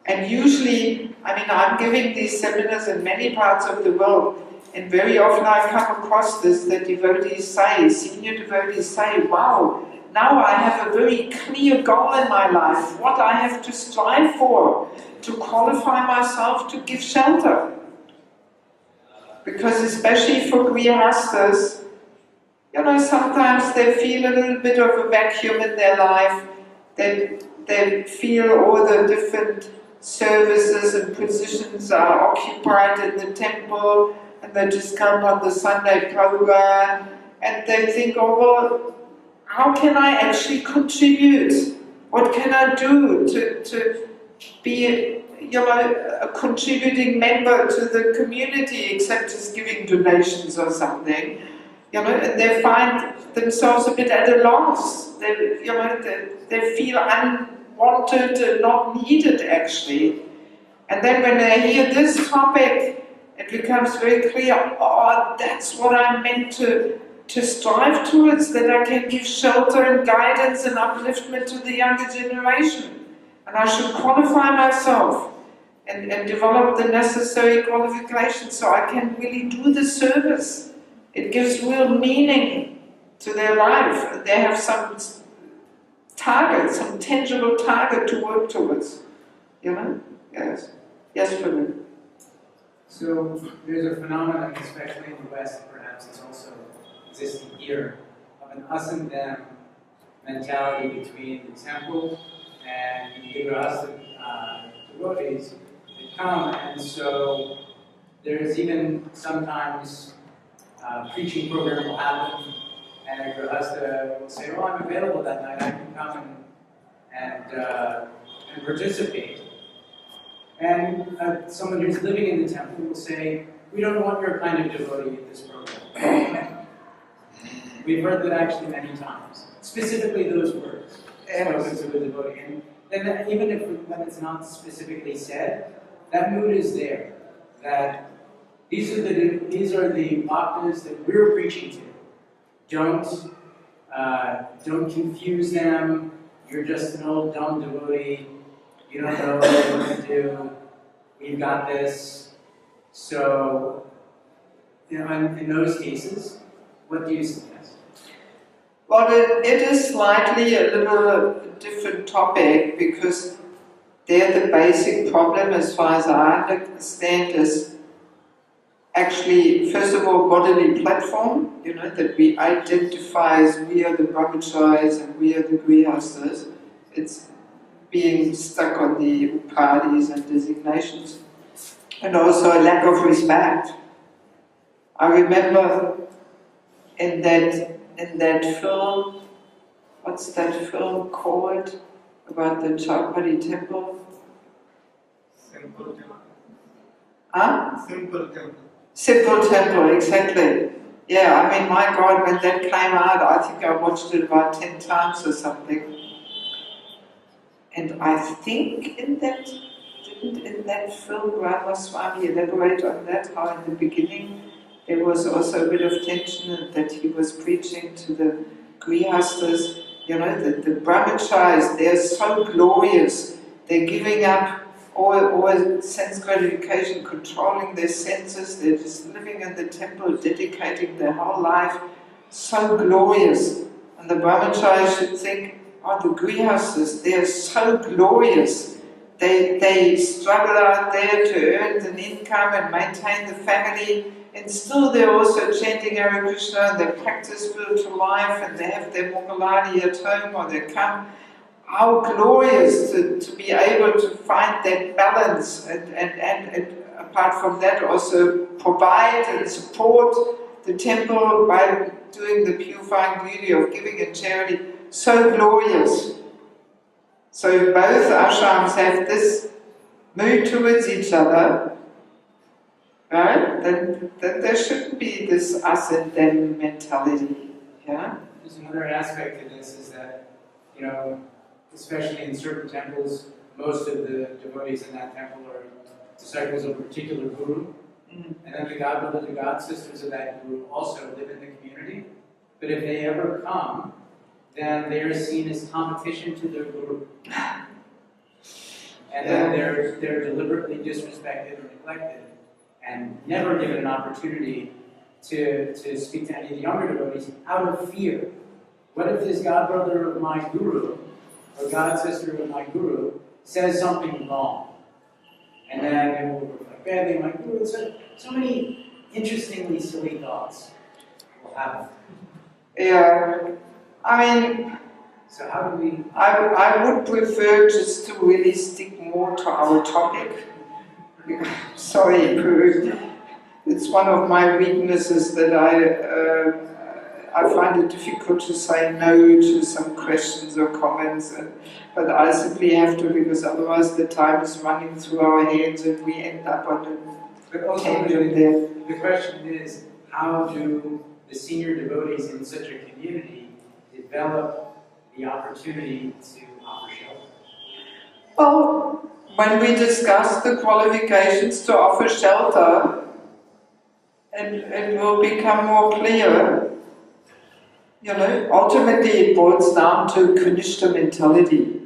And usually, I mean, I'm giving these seminars in many parts of the world, and very often I've come across this, that devotees say, senior devotees say, wow, now I have a very clear goal in my life, what I have to strive for, to qualify myself to give shelter. Because especially for grihastas, you know, sometimes they feel a little bit of a vacuum in their life, they feel all the different services and positions are occupied in the temple, and they just come on the Sunday program, and they think, oh well, how can I actually contribute? What can I do to be, you know, a contributing member to the community, except just giving donations or something? You know, and they find themselves a bit at a loss. They, you know, they feel unwanted and not needed actually. And then when they hear this topic, it becomes very clear, oh, that's what I'm meant to strive towards, that I can give shelter and guidance and upliftment to the younger generation. And I should qualify myself and develop the necessary qualifications so I can really do the service. It gives real meaning to their life. They have some target, some tangible target to work towards. You know? Yes. Yes, Prabhu. So there's a phenomenon, especially in the West, perhaps it's also existing here of an us and them mentality between the temple and the Grihastha devotees that come, and so there's even sometimes preaching program will happen, and a Grihastha will say, "Oh, I'm available that night. I can come and participate." And someone who's living in the temple will say, "We don't want your kind of devotee at this program." We've heard that actually many times. Specifically those words spoken to a devotee. And then even when it's not specifically said, that mood is there. That these are the bhaktas that we're preaching to. Don't confuse them. You're just an old dumb devotee. You don't know what you're going to do. We've got this. So, in those cases, what do you suggest? Well, it is slightly a little different topic, because there the basic problem, as far as I understand, is actually, first of all, bodily platform, that we identify as we are the brahmacharis and we are the grihasthas. It's being stuck on the upadhis and designations. And also a lack of respect. I remember in that film, what's that film called, about the Chowpatty temple? Simple temple. Huh? Simple temple. Simple temple, exactly. Yeah, I mean, my God, when that came out, I think I watched it about 10 times or something. And I think in that film, Ramaswamy elaborate on that, how in the beginning there was also a bit of tension, that he was preaching to the grihasthas, the brahmacharis, they're so glorious, they're giving up all sense gratification, controlling their senses, they're just living in the temple, dedicating their whole life, so glorious. And the brahmacharis should think, oh, the grihasthas, they're so glorious. They struggle out there to earn an income and maintain the family, and still they're also chanting Hare Krishna, and they practice spiritual life, and they have their Mogaladi at home, or they come. How glorious to be able to find that balance, and apart from that also provide and support the temple by doing the purifying duty of giving and charity. So glorious. So if both ashrams have this mood towards each other, right, then there shouldn't be this us and them mentality. Yeah? There's another aspect to this is that, especially in certain temples, most of the devotees in that temple are disciples of a particular guru. Mm. And then the godbrother, the god sisters of that guru also live in the community. But if they ever come, then they are seen as competition to their guru. And then they're deliberately disrespected or neglected and never given an opportunity to speak to any of the younger devotees out of fear. What if this godbrother of my guru, or god sister of my guru, says something wrong? And then it will reflect badly on my guru. So many interestingly silly thoughts will happen. Yeah. I mean, so how do we... I would prefer just to really stick more to our topic. Sorry, Pru. It's one of my weaknesses that I find it difficult to say no to some questions or comments, but I simply have to, because otherwise the time is running through our heads and we end up on a tangent there. The question is, how do the senior devotees in such a community develop the opportunity to offer shelter? Well, when we discuss the qualifications to offer shelter, it will become more clear. Ultimately it boils down to Kanishta mentality.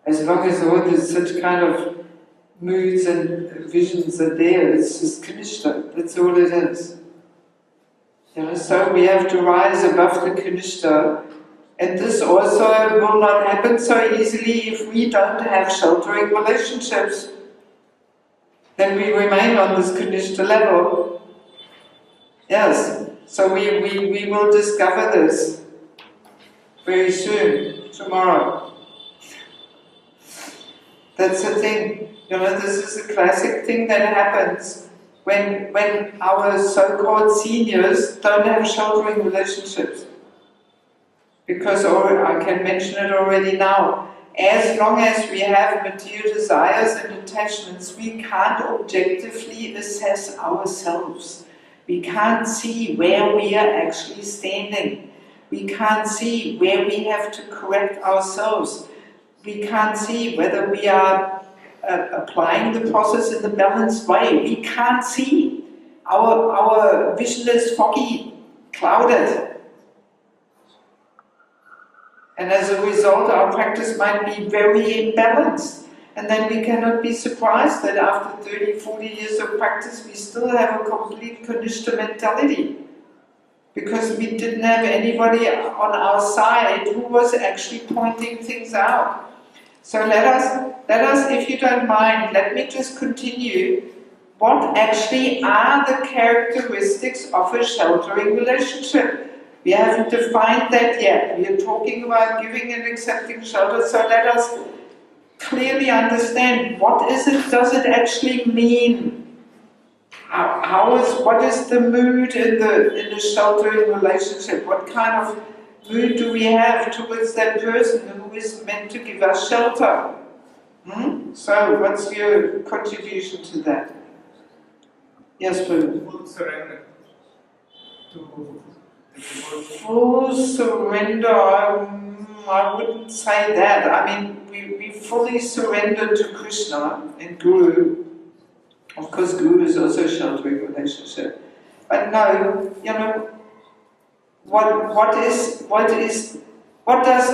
As long as all this such kind of moods and visions are there, it's just Kanishta, that's all it is. So we have to rise above the Kanishta, and this also will not happen so easily if we don't have sheltering relationships. Then we remain on this Kanishta level. Yes. So we will discover this very soon, tomorrow. That's the thing. You know, this is a classic thing that happens when our so-called seniors don't have sheltering relationships. Because, or I can mention it already now, as long as we have material desires and attachments, we can't objectively assess ourselves. We can't see where we are actually standing. We can't see where we have to correct ourselves. We can't see whether we are applying the process in the balanced way. We can't see. Our vision is foggy, clouded. And as a result, our practice might be very imbalanced. And then we cannot be surprised that after 30, 40 years of practice, we still have a complete Kanishta mentality. Because we didn't have anybody on our side who was actually pointing things out. So let us, if you don't mind, let me just continue. What actually are the characteristics of a sheltering relationship? We haven't defined that yet. We are talking about giving and accepting shelter, so let us clearly understand what is it, does it actually mean? What is the mood in the sheltering relationship? What kind of mood do we have towards that person who is meant to give us shelter? So, what's your contribution to that? Yes, Bruce. Full surrender to Full surrender, I wouldn't say that. I mean, we fully surrender to Krishna and Guru. Of course, Guru is also a sheltering relationship. But no, you know, what does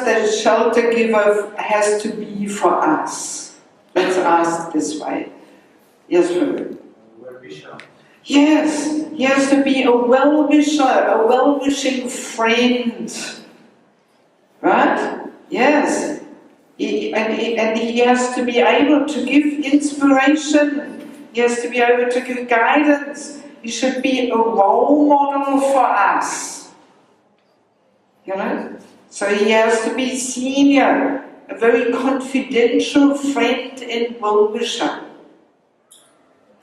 the shelter giver has to be for us? Let's ask this way. Yes, Guru. Yes, he has to be a well-wisher, a well-wishing friend. Right? Yes. And he has to be able to give inspiration. He has to be able to give guidance. He should be a role model for us. You know? So he has to be senior, a very confidential friend and well-wisher.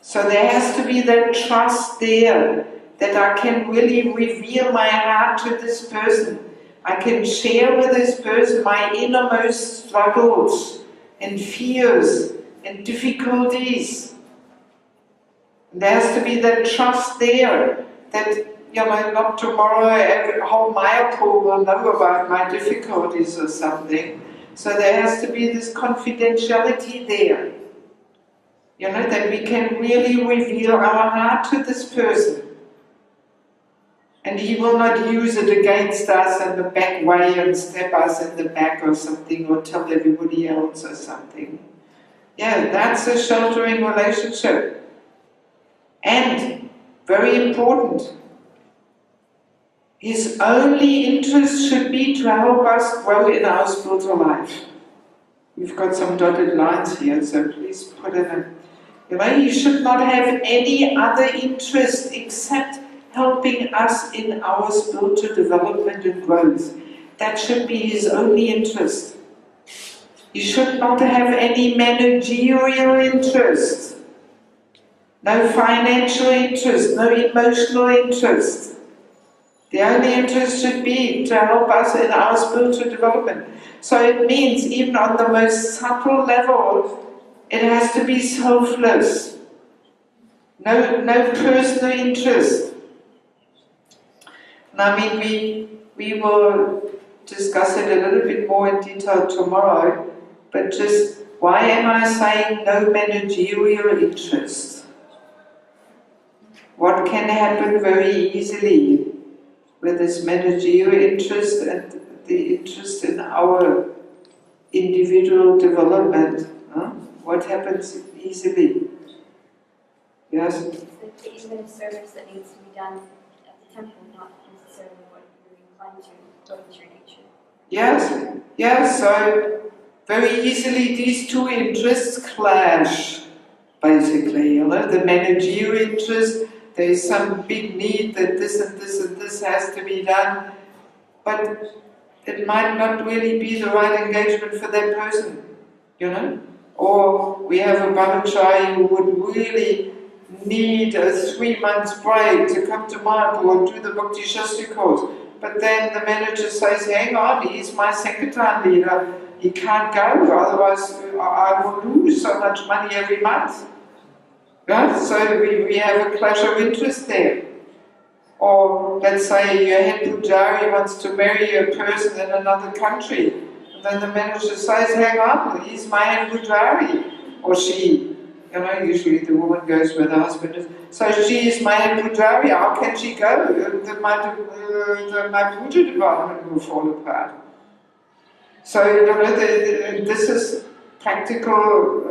So there has to be that trust there, that I can really reveal my heart to this person. I can share with this person my innermost struggles and fears and difficulties. There has to be that trust there, that, you know, not tomorrow every whole Mayapur will know about my difficulties or something. So there has to be this confidentiality there. You know, that we can really reveal our heart to this person. And he will not use it against us in the back way and stab us in the back or something, or tell everybody else or something. Yeah, that's a sheltering relationship. And, very important, his only interest should be to help us grow in our spiritual life. We've got some dotted lines here, so please put it in. You know, he should not have any other interest except helping us in our spiritual development and growth. That should be his only interest. He should not have any managerial interest, no financial interest, no emotional interest. The only interest should be to help us in our spiritual development. So it means even on the most subtle level, it has to be selfless. No personal interest. And I mean, we will discuss it a little bit more in detail tomorrow, but just why am I saying no managerial interest? What can happen very easily with this managerial interest and the interest in our individual development? What happens easily? Yes? It's like the administrative service that needs to be done at the temple, not necessarily what you're inclined to, what is your nature. Yes, yes, so very easily these two interests clash, basically, you know, the managerial interest there is some big need that this and this and this has to be done, but it might not really be the right engagement for that person, you know? Or we have a brahmachari who would really need a 3 months break to come to Mayapur and do the Bhakti Shastri course. But then the manager says, hang on, he's my Sankirtan leader, he can't go, otherwise I will lose so much money every month. Right? So we have a clash of interest there. Or let's say your head pujari wants to marry a person in another country, and then the manager says, hang on, he's my head pujari, or she. You know, usually the woman goes where the husband is. So she is my head pujari, how can she go? My puja department will fall apart. So, you know, this is practical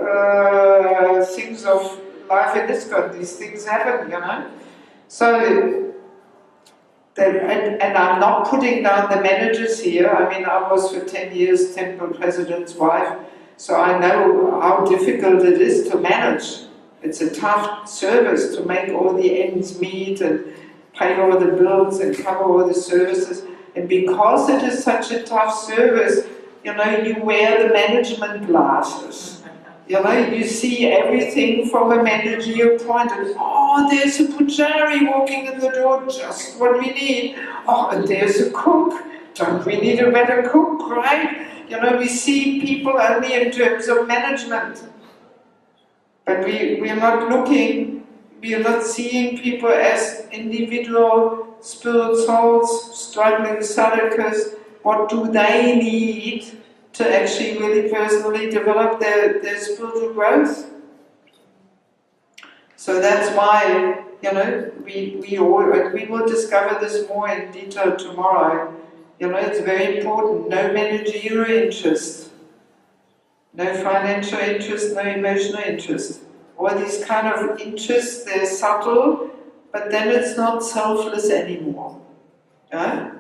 things of life in ISKCON. These things happen, you know. So, and I'm not putting down the managers here. I mean, I was for 10 years temple president's wife, so I know how difficult it is to manage. It's a tough service to make all the ends meet and pay all the bills and cover all the services. And because it is such a tough service, you know, you wear the management glasses. You know, you see everything from a managerial point of view. Oh, there's a pujari walking in the door, just what we need. Oh, and there's a cook. Don't we need a better cook, right? You know, we see people only in terms of management. But we are not looking, we are not seeing people as individual spirit souls, struggling sadhakas. What do they need to actually really personally develop their spiritual growth? So that's why, you know, we will discover this more in detail tomorrow. You know, it's very important. No managerial interest, no financial interest, no emotional interest. All these kind of interests, they're subtle, but then it's not selfless anymore. Yeah?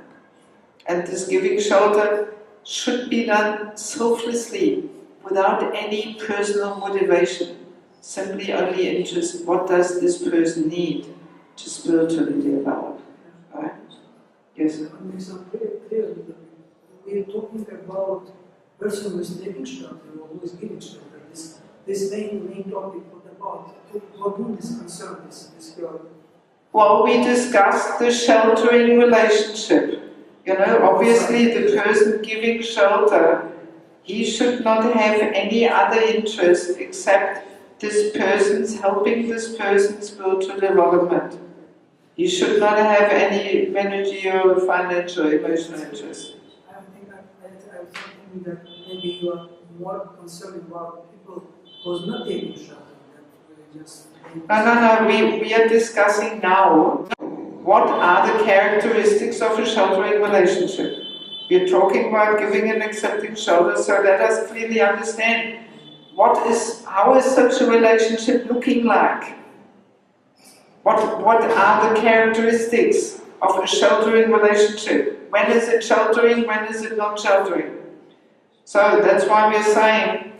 And this giving shelter should be done selflessly, without any personal motivation. Simply only interest, what does this person need to spiritually develop? Right? Yes? Makes it clear that we are talking about person who is taking shelter or who is giving shelter. This main topic for the part. What would this concern this girl? Well, we discussed the sheltering relationship. You know, obviously the person giving shelter, he should not have any other interest except this person's helping this person's spiritual development. He should not have any managerial, financial, emotional interest. I think that maybe you are more concerned about people who are not taking shelter. No, we are discussing now what are the characteristics of a sheltering relationship. We are talking about giving and accepting shelter, so let us clearly understand how is such a relationship looking like? What are the characteristics of a sheltering relationship? When is it sheltering, when is it not sheltering? So that's why we are saying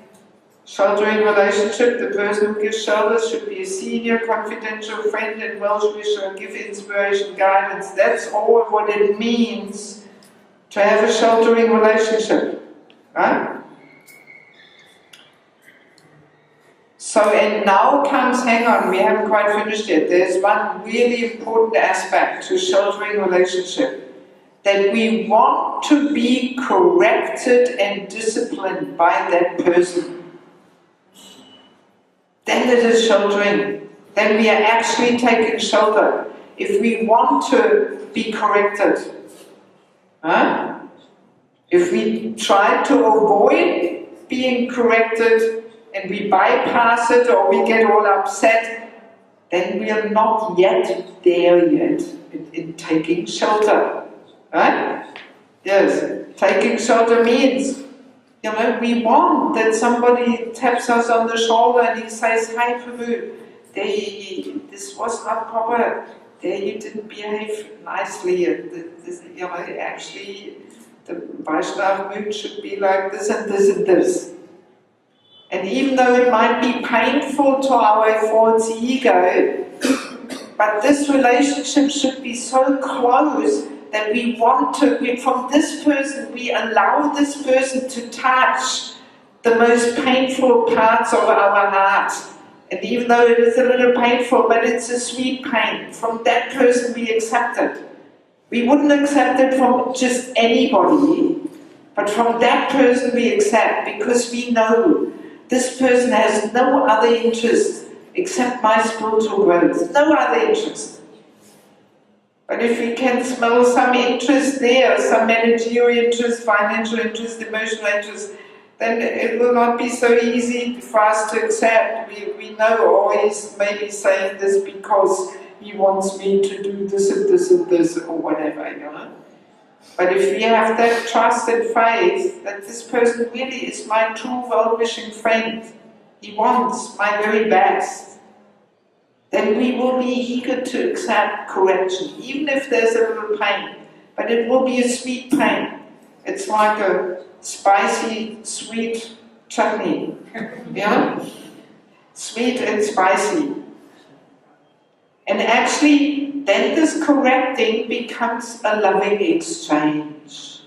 sheltering relationship, the person who gives shelter should be a senior, confidential friend and well-wisher and give inspiration, guidance. That's all what it means to have a sheltering relationship. Right? So, and now comes, hang on, we haven't quite finished yet. There's one really important aspect to sheltering relationship. That we want to be corrected and disciplined by that person. Then it is sheltering. Then we are actually taking shelter. If we want to be corrected, if we try to avoid being corrected and we bypass it or we get all upset, then we are not yet there yet in taking shelter. Right? Yes, taking shelter means, you know, we want that somebody taps us on the shoulder and he says, "Hi Prabhu, this was not proper, there you didn't behave nicely, this, you know, actually the Vaishnava mood should be like this and this and this." And even though it might be painful to our false ego, but this relationship should be so close that we want to, from this person, we allow this person to touch the most painful parts of our heart. And even though it is a little painful, but it's a sweet pain, from that person we accept it. We wouldn't accept it from just anybody, but from that person we accept, because we know this person has no other interest except my spiritual growth, no other interest. But if we can smell some interest there, some managerial interest, financial interest, emotional interest, then it will not be so easy for us to accept. We know, oh, he's maybe saying this because he wants me to do this and this and this, or whatever, you know. But if we have that trust and faith that this person really is my true well-wishing friend, he wants my very best, then we will be eager to accept correction, even if there's a little pain. But it will be a sweet pain. It's like a spicy, sweet chutney. Yeah? Sweet and spicy. And actually, then this correcting becomes a loving exchange.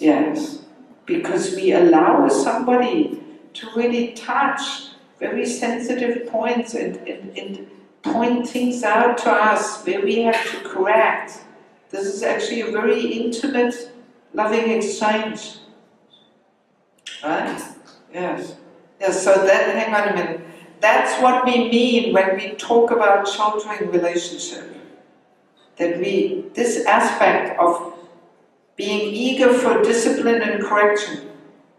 Yes. Because we allow somebody to really touch very sensitive points and point things out to us where we have to correct. This is actually a very intimate, loving exchange. Right? Yes. Yes, so that, hang on a minute. That's what we mean when we talk about sheltering relationship. That this aspect of being eager for discipline and correction,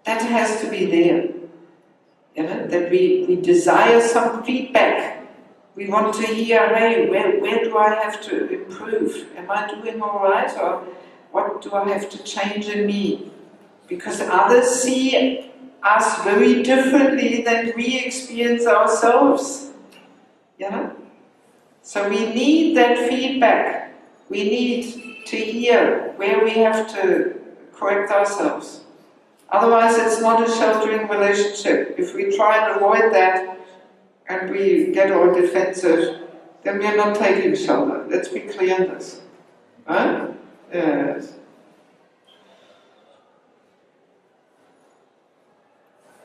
that has to be there. You know, that we desire some feedback. We want to hear, hey, where do I have to improve? Am I doing all right? Or what do I have to change in me? Because others see us very differently than we experience ourselves. You know? So we need that feedback. We need to hear where we have to correct ourselves. Otherwise, it's not a sheltering relationship. If we try and avoid that and we get all defensive, then we are not taking shelter. Let's be clear on this. Right? Yes.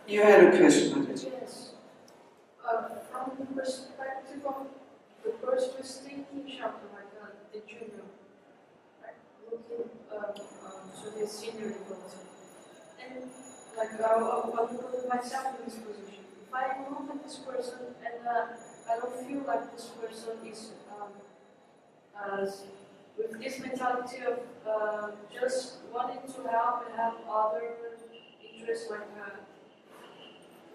You had a question, did you? Yes. From the perspective of the person who is taking shelter, like the junior, like looking to the senior development. And like I will put myself in this position. If I look at this person and I don't feel like this person is with this mentality of just wanting to help and have other interests,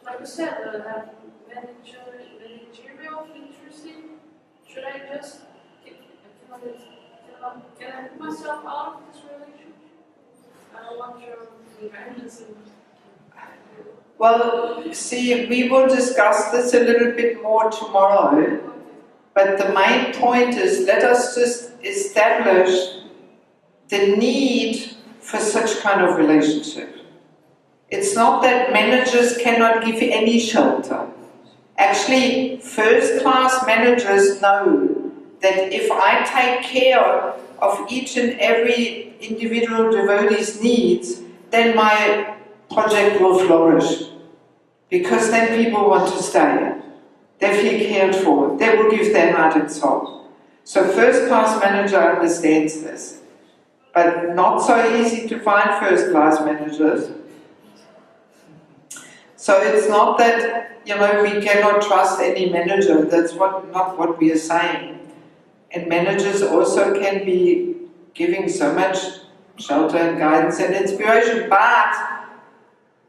like you said, have managerial interest in, should I just can I put myself out of this relationship? I don't want your guidance. Well, see, we will discuss this a little bit more tomorrow, but the main point is, let us just establish the need for such kind of relationship. It's not that managers cannot give any shelter. Actually, first-class managers know that if I take care of each and every individual devotee's needs, then my project will flourish. Because then people want to stay. They feel cared for. They will give their heart and soul. So first-class manager understands this. But not so easy to find first-class managers. So it's not that, you know, we cannot trust any manager. That's not what we are saying. And managers also can be giving so much shelter and guidance and inspiration. But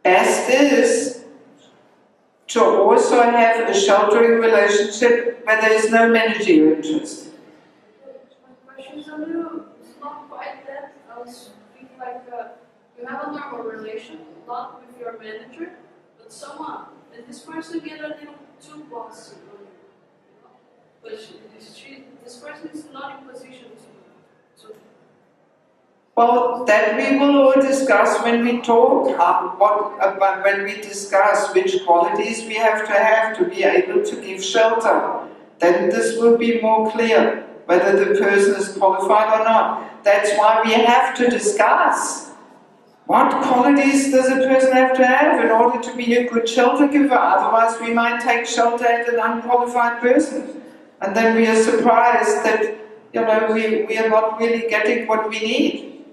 best is to also have a sheltering relationship where there is no managerial interest. My question is it's not quite that. I was thinking like you have a normal relation, not with your manager, but someone, and this person get a little too bossy, but this person is not in position to. Well, that we will all discuss when we talk. When we discuss which qualities we have to be able to give shelter. then this will be more clear whether the person is qualified or not. That's why we have to discuss what qualities does a person have to have in order to be a good shelter giver. Otherwise we might take shelter at an unqualified person, and then we are surprised that we are not really getting what we need.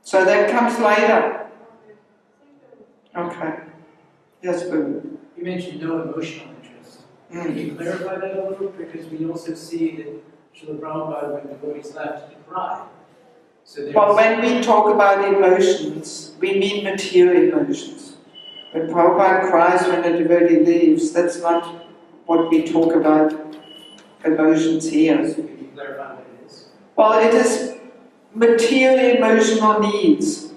So that comes later. Okay. Yes, Boo. You mentioned no emotional interest. Can you clarify that a little? Because we also see that Srila Prabhupada, when devotees left, he cried. So well, when we talk about emotions, we mean material emotions. When Prabhupada cries when a devotee leaves, that's not what we talk about emotions here. So can you clarify what it is? Well, it is material emotional needs.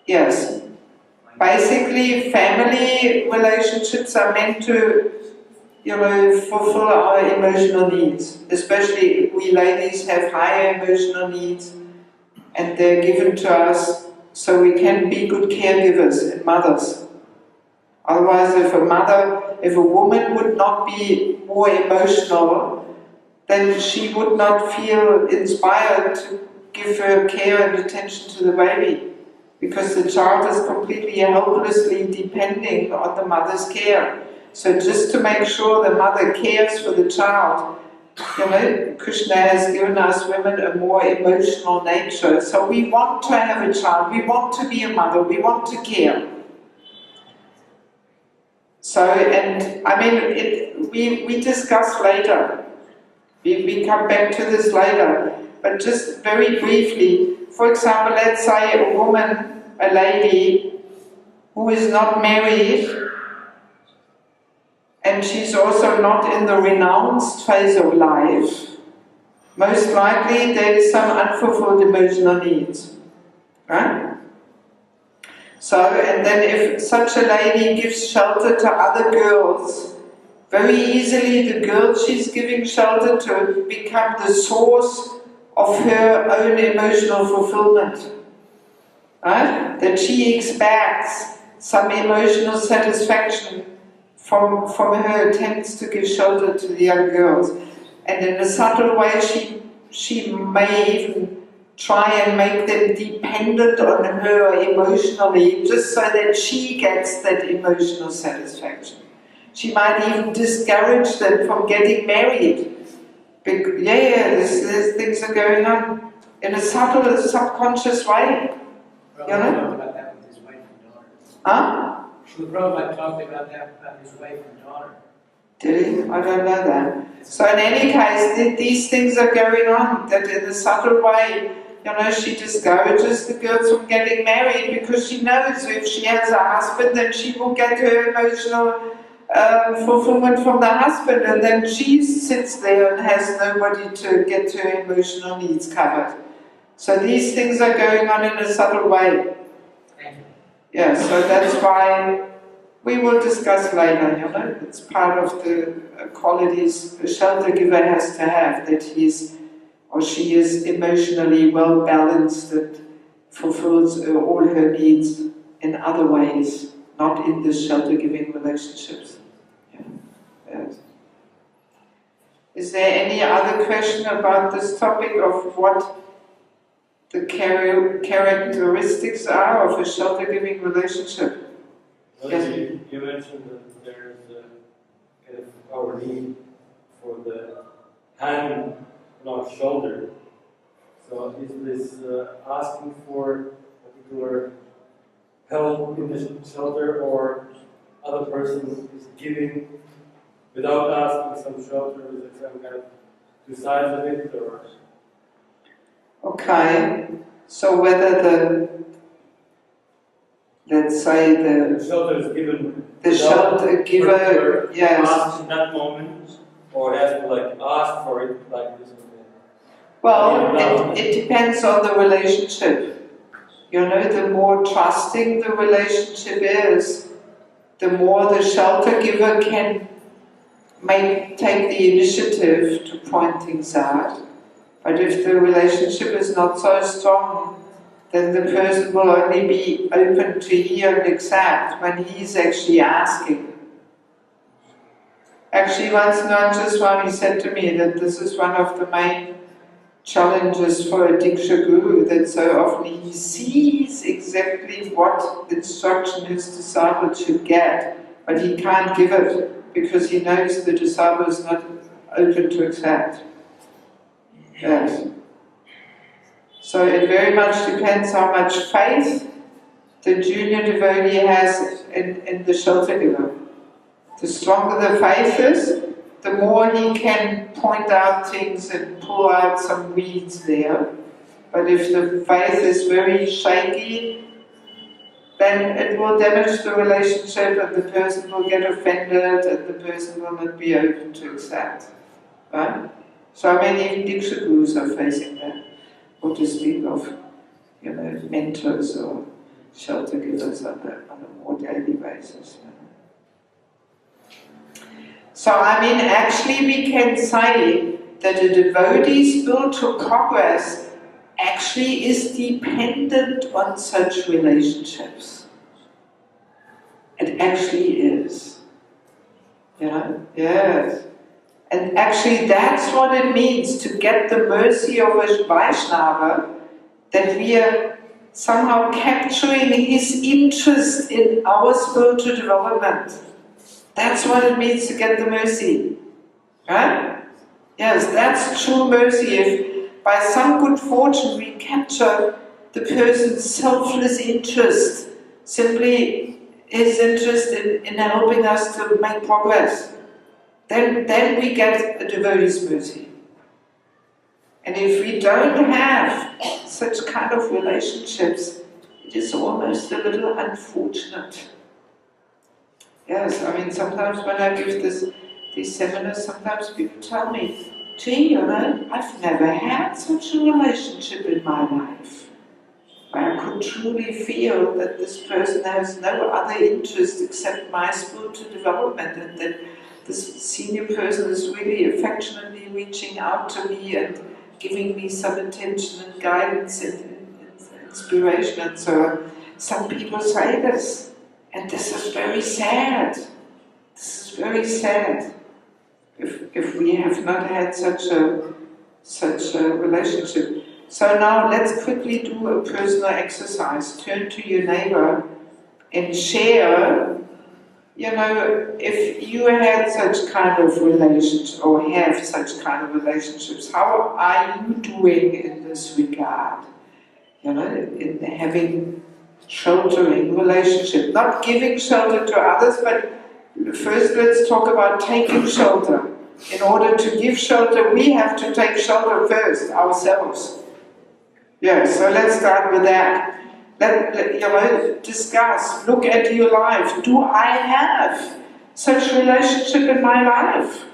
Yes. Basically, family relationships are meant to, fulfill our emotional needs. Especially we ladies have higher emotional needs, and they're given to us so we can be good caregivers and mothers. Otherwise, if a woman would not be more emotional, then she would not feel inspired to give her care and attention to the baby, because the child is completely helplessly depending on the mother's care. So just to make sure the mother cares for the child, Krishna has given us women a more emotional nature. So we want to have a child, we want to be a mother, we want to care. So, and I mean, we discuss later. We come back to this later. But just very briefly, for example, let's say a woman, a lady, who is not married, and she's also not in the renounced phase of life, most likely there is some unfulfilled emotional needs. Right? So, and then if such a lady gives shelter to other girls, very easily the girl she's giving shelter to become the source of her own emotional fulfillment. Right? That she expects some emotional satisfaction from her attempts to give shelter to the young girls. And in a subtle way she may even try and make them dependent on her emotionally, just so that she gets that emotional satisfaction. She might even discourage them from getting married. These things are going on in a subtle, subconscious way. Prabhupada talked about that with his wife and daughter. Huh? Srila Prabhupada talked about that about his wife and daughter. Did he? I don't know that. So in any case, these things are going on, that in a subtle way, she discourages the girls from getting married, because she knows if she has a husband, then she will get her emotional fulfillment from the husband, and then she sits there and has nobody to get her emotional needs covered. So these things are going on in a subtle way. Yeah, so that's why we will discuss later, it's part of the qualities a shelter giver has to have, that he's or she is emotionally well balanced, that fulfills all her needs in other ways, not in the shelter giving relationships. Yeah. Yes. Is there any other question about this topic of what the characteristics are of a shelter giving relationship? Well, Yes. you mentioned that there's a kind of our need for the hand on our shoulder. So is this asking for particular help in the shelter, or other person is giving without asking some shelter? Is there some kind of two sides of it, or? Okay, so whether let's say The shelter is given. the shelter giver, yes. Asked in that moment, or has to ask for it like this. Well, it depends on the relationship. The more trusting the relationship is, the more the shelter giver can take the initiative to point things out. But if the relationship is not so strong, then the person will only be open to hear and accept when he's actually asking. Actually, once Nanja Swami said to me that this is one of the main challenges for a Diksha Guru, that so often he sees exactly what instruction his disciple should get, but he can't give it because he knows the disciple is not open to accept. Yes. So it very much depends how much faith the junior devotee has in the shelter giver. The stronger the faith is, the more he can point out things and pull out some weeds there. But if the faith is very shaky, then it will damage the relationship and the person will get offended and the person will not be open to accept. Right? So many Diksha Gurus are facing that. Or to speak of, mentors or shelter givers on a more daily basis. So actually we can say that a devotee's spiritual progress actually is dependent on such relationships. It actually is. Yes. And actually that's what it means to get the mercy of a Vaishnava, that we are somehow capturing his interest in our spiritual development. That's what it means to get the mercy. Right? Yes, that's true mercy. If by some good fortune we capture the person's selfless interest, simply his interest in helping us to make progress, then we get a devotee's mercy. And if we don't have such kind of relationships, it is almost a little unfortunate. Yes, sometimes when I give these seminars, sometimes people tell me, gee, I've never had such a relationship in my life, where I could truly feel that this person has no other interest except my spiritual development, and that this senior person is really affectionately reaching out to me and giving me some attention and guidance and inspiration and so on. Some people say this, and this is very sad. This is very sad. If we have not had such a relationship. So now let's quickly do a personal exercise. Turn to your neighbor and share. If you had such kind of relationships or have such kind of relationships, how are you doing in this regard? In having sheltering relationship, not giving shelter to others, but first let's talk about taking shelter. In order to give shelter, we have to take shelter first, ourselves. Yes, so let's start with that. Discuss, look at your life. Do I have such relationship in my life?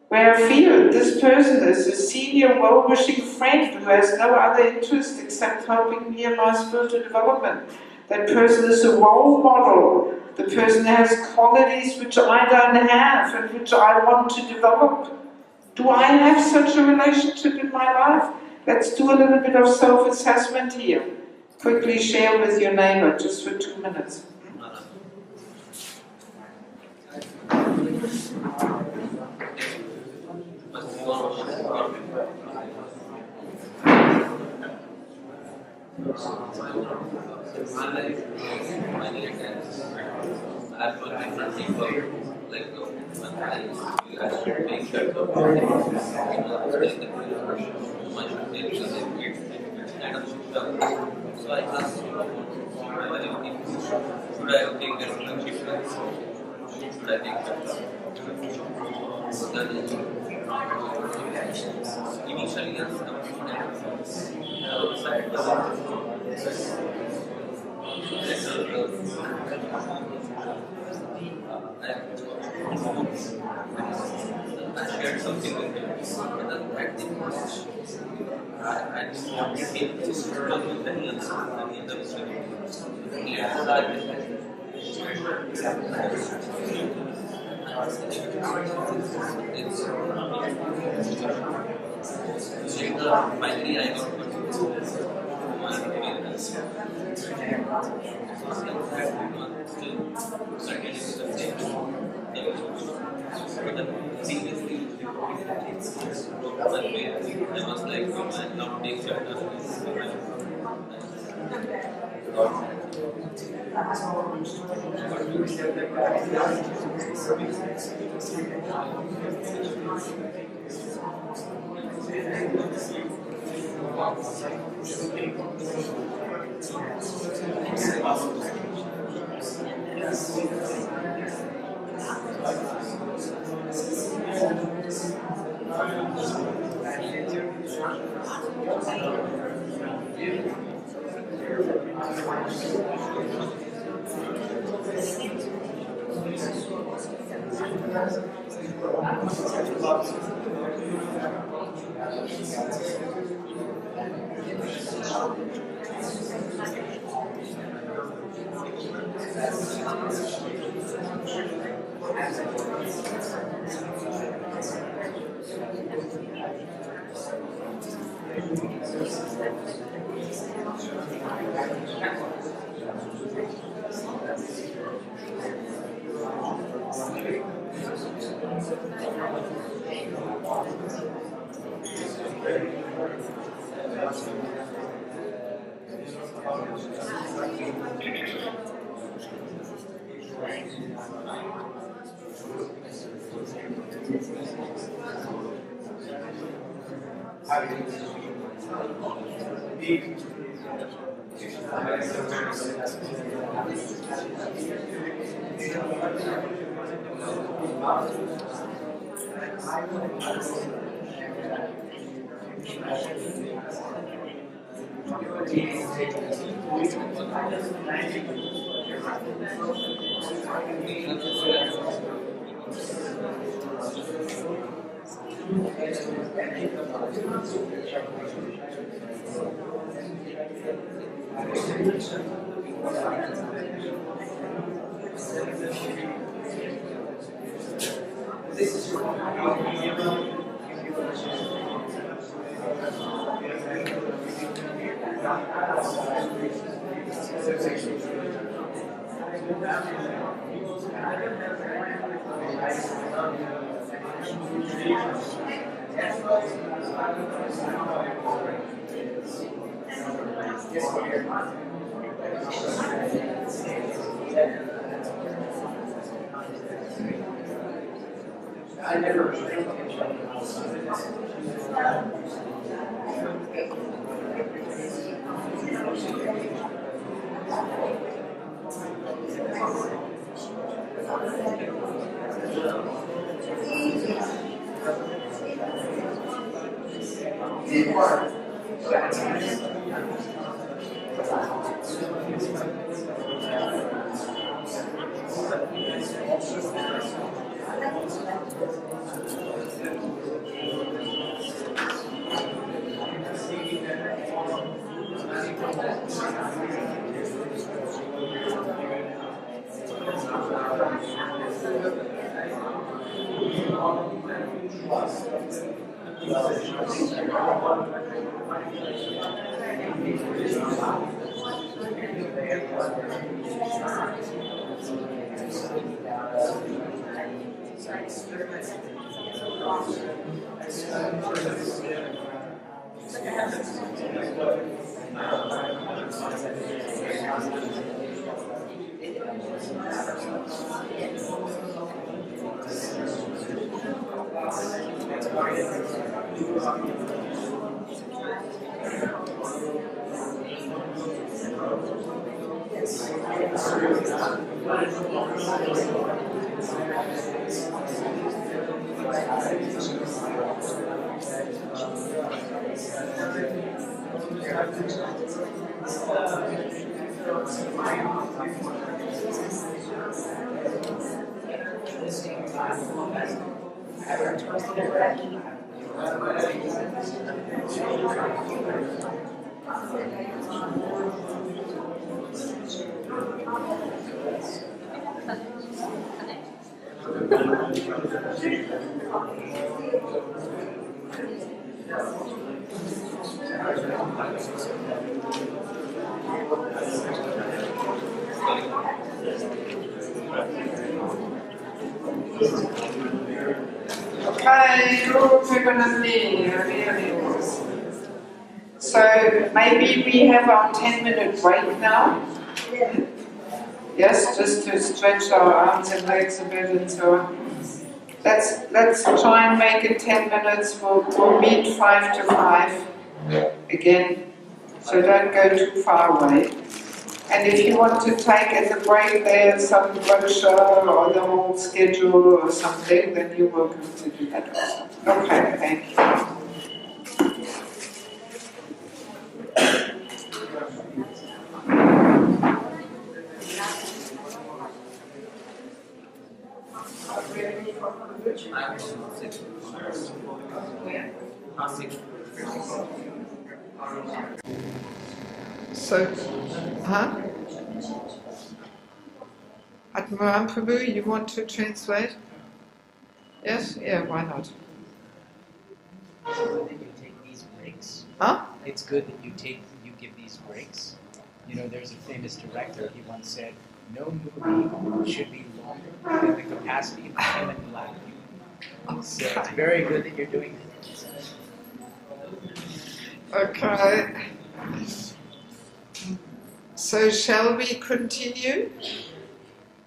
Where I feel this person is a senior, well-wishing friend who has no other interest except helping me in my spiritual development. That person is a role model. The person has qualities which I don't have and which I want to develop. Do I have such a relationship in my life? Let's do a little bit of self-assessment here. Quickly share with your neighbor, just for 2 minutes. I've got different people, like you guys should make sure to kind of so I asked should I take the relationship? Should I take that? So that is initially I shared something with him, but at the most, I just wanted him to struggle with any other finally I got But then previously, I was like, I not take chapter. Okay, so maybe we have our 10-minute break now. Yes, just to stretch our arms and legs a bit and so on. Let's try and make it 10 minutes. We'll meet 5 to 5 again. So don't go too far away. And if you want to take as a break there some brochure or the whole schedule or something, then you're welcome to do that also. Okay, thank you. So, Admiral Prabhu, you want to translate? Yes? Yeah, why not? It's good that you take these breaks. Huh? It's good that you give these breaks. You know, there's a famous director, he once said, no movie should be longer than the capacity of the human bladder. So it's very good that you're doing this. Okay. So shall we continue?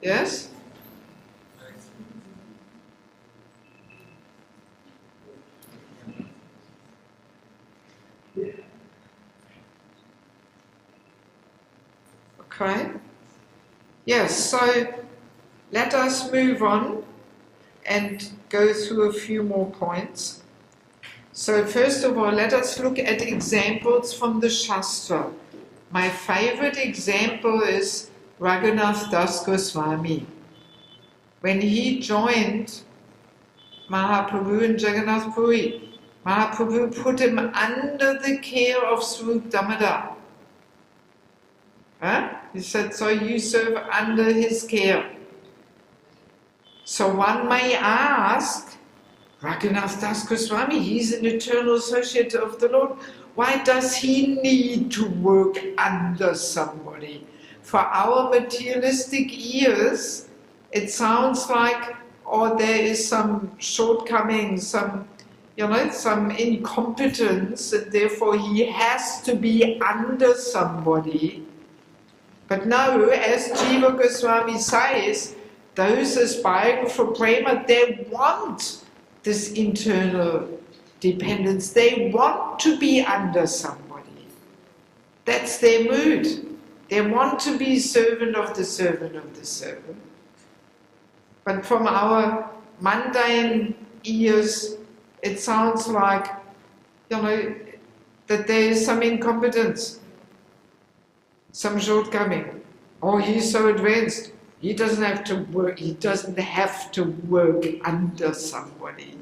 Yes? Okay. Yes, so let us move on and go through a few more points. So first of all, let us look at examples from the Shastra. My favorite example is Raghunath Das Goswami. When he joined Mahaprabhu in Jagannath Puri, Mahaprabhu put him under the care of Swarup Damodar. He said, so you serve under his care. So one may ask, Raghunath Das Goswami, he's an eternal associate of the Lord. Why does he need to work under somebody? For our materialistic ears, it sounds like, there is some shortcoming, some incompetence, and therefore he has to be under somebody. But no, as Jiva Goswami says, those aspiring for prema, they want this internal dependence. They want to be under somebody. That's their mood. They want to be servant of the servant of the servant. But from our mundane ears, it sounds like, that there is some incompetence, some shortcoming. Oh, he's so advanced. He doesn't have to work. He doesn't have to work under somebody.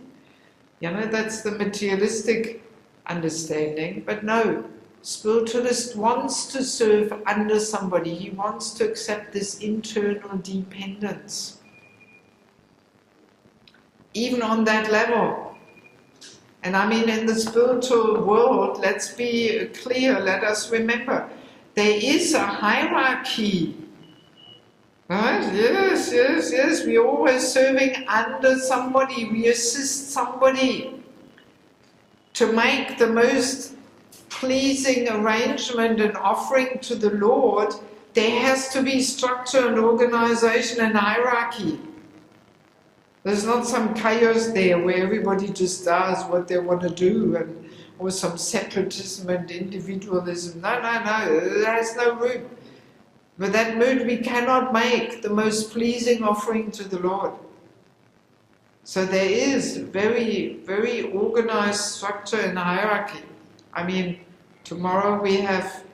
That's the materialistic understanding. But no, spiritualist wants to serve under somebody. He wants to accept this internal dependence. Even on that level. And I mean, in the spiritual world, let's be clear, let us remember, there is a hierarchy. Right? Yes. We're always serving under somebody. We assist somebody to make the most pleasing arrangement and offering to the Lord. There has to be structure and organization and hierarchy. There's not some chaos there where everybody just does what they want to do, or some separatism and individualism. No. There's no room. With that mood, we cannot make the most pleasing offering to the Lord. So there is very, very organized structure and hierarchy. I mean, tomorrow we have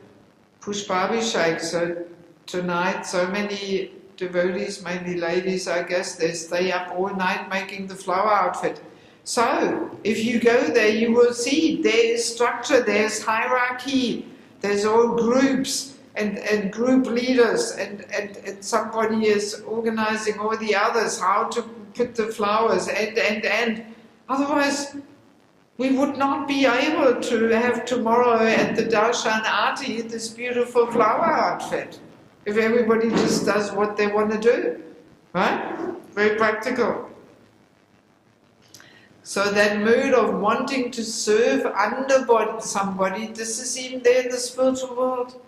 Pushpabhishek, so tonight so many devotees, mainly ladies I guess, they stay up all night making the flower outfit. So, if you go there, you will see there is structure, there's hierarchy, there's all groups, and group leaders, and somebody is organizing all the others, how to put the flowers, and. Otherwise, we would not be able to have tomorrow at the Darshan Aarti this beautiful flower outfit, if everybody just does what they want to do, right? Very practical. So that mood of wanting to serve under somebody, this is even there in the spiritual world.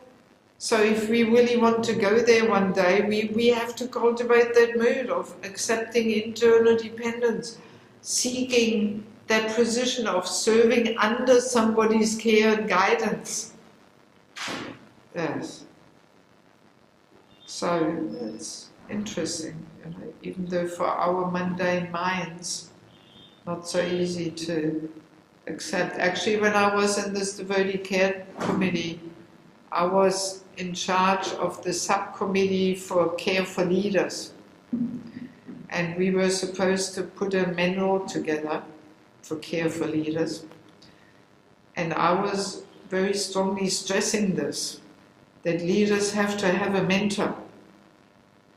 So if we really want to go there one day, we have to cultivate that mood of accepting internal dependence, seeking that position of serving under somebody's care and guidance. Yes. So it's interesting, you know, even though for our mundane minds, not so easy to accept. Actually, when I was in this devotee care committee, I was in charge of the subcommittee for care for leaders. And we were supposed to put a manual together for care for leaders. And I was very strongly stressing this, that leaders have to have a mentor.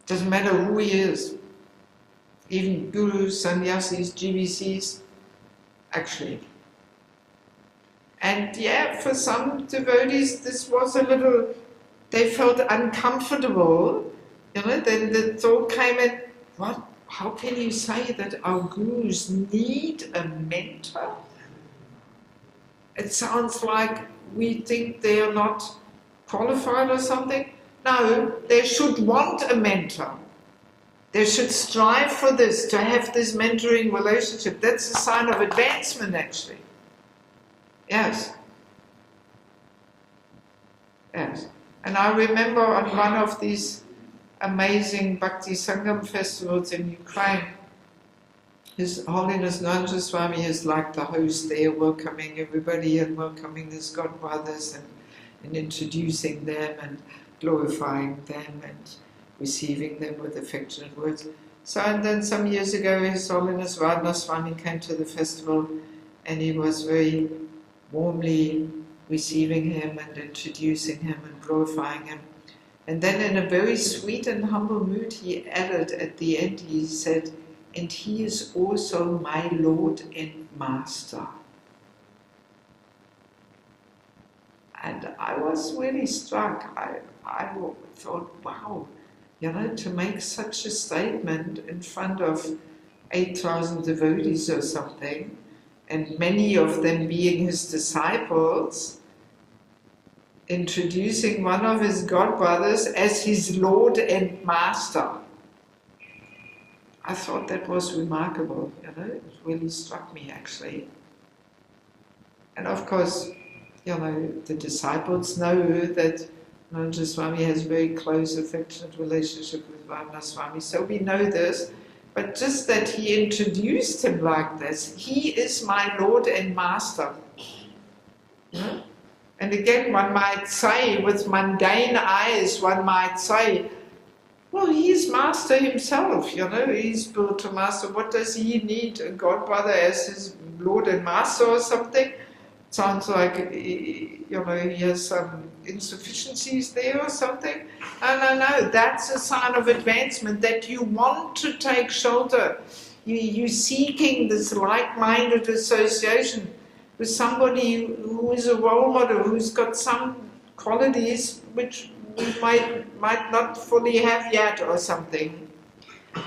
Doesn't matter who he is. Even gurus, sannyasis, GBCs, actually. And yeah, for some devotees this was a little, they felt uncomfortable, you know, then the thought came in, what? How can you say that our gurus need a mentor? It sounds like we think they are not qualified or something. No, they should want a mentor. They should strive for this, to have this mentoring relationship. That's a sign of advancement, actually. Yes. Yes. And I remember on one of these amazing Bhakti Sangam festivals in Ukraine, His Holiness Janmashtami is like the host there, welcoming everybody and welcoming his godbrothers and introducing them and glorifying them and receiving them with affectionate words. So, and then some years ago, His Holiness Janmashtami came to the festival and he was very warmly receiving him and introducing him and glorifying him. And then in a very sweet and humble mood, he added at the end, he said, and he is also my Lord and Master. And I was really struck. I thought, wow, you know, to make such a statement in front of 8,000 devotees or something, and many of them being his disciples, introducing one of his godbrothers as his Lord and Master. I thought that was remarkable, you know, it really struck me actually. And of course, you know, the disciples know that Janmashtami has a very close, affectionate relationship with Janmashtami, so we know this. But just that he introduced him like this, he is my Lord and Master. You know? And again, one might say, with mundane eyes, one might say, well, he's Master himself, you know, he's spiritual Master. What does he need a godbrother as his Lord and Master or something? Sounds like, you know, he has some insufficiencies there or something. No, that's a sign of advancement, that you want to take shelter. You're seeking this like-minded association with somebody who is a role model, who's got some qualities which we might not fully have yet or something.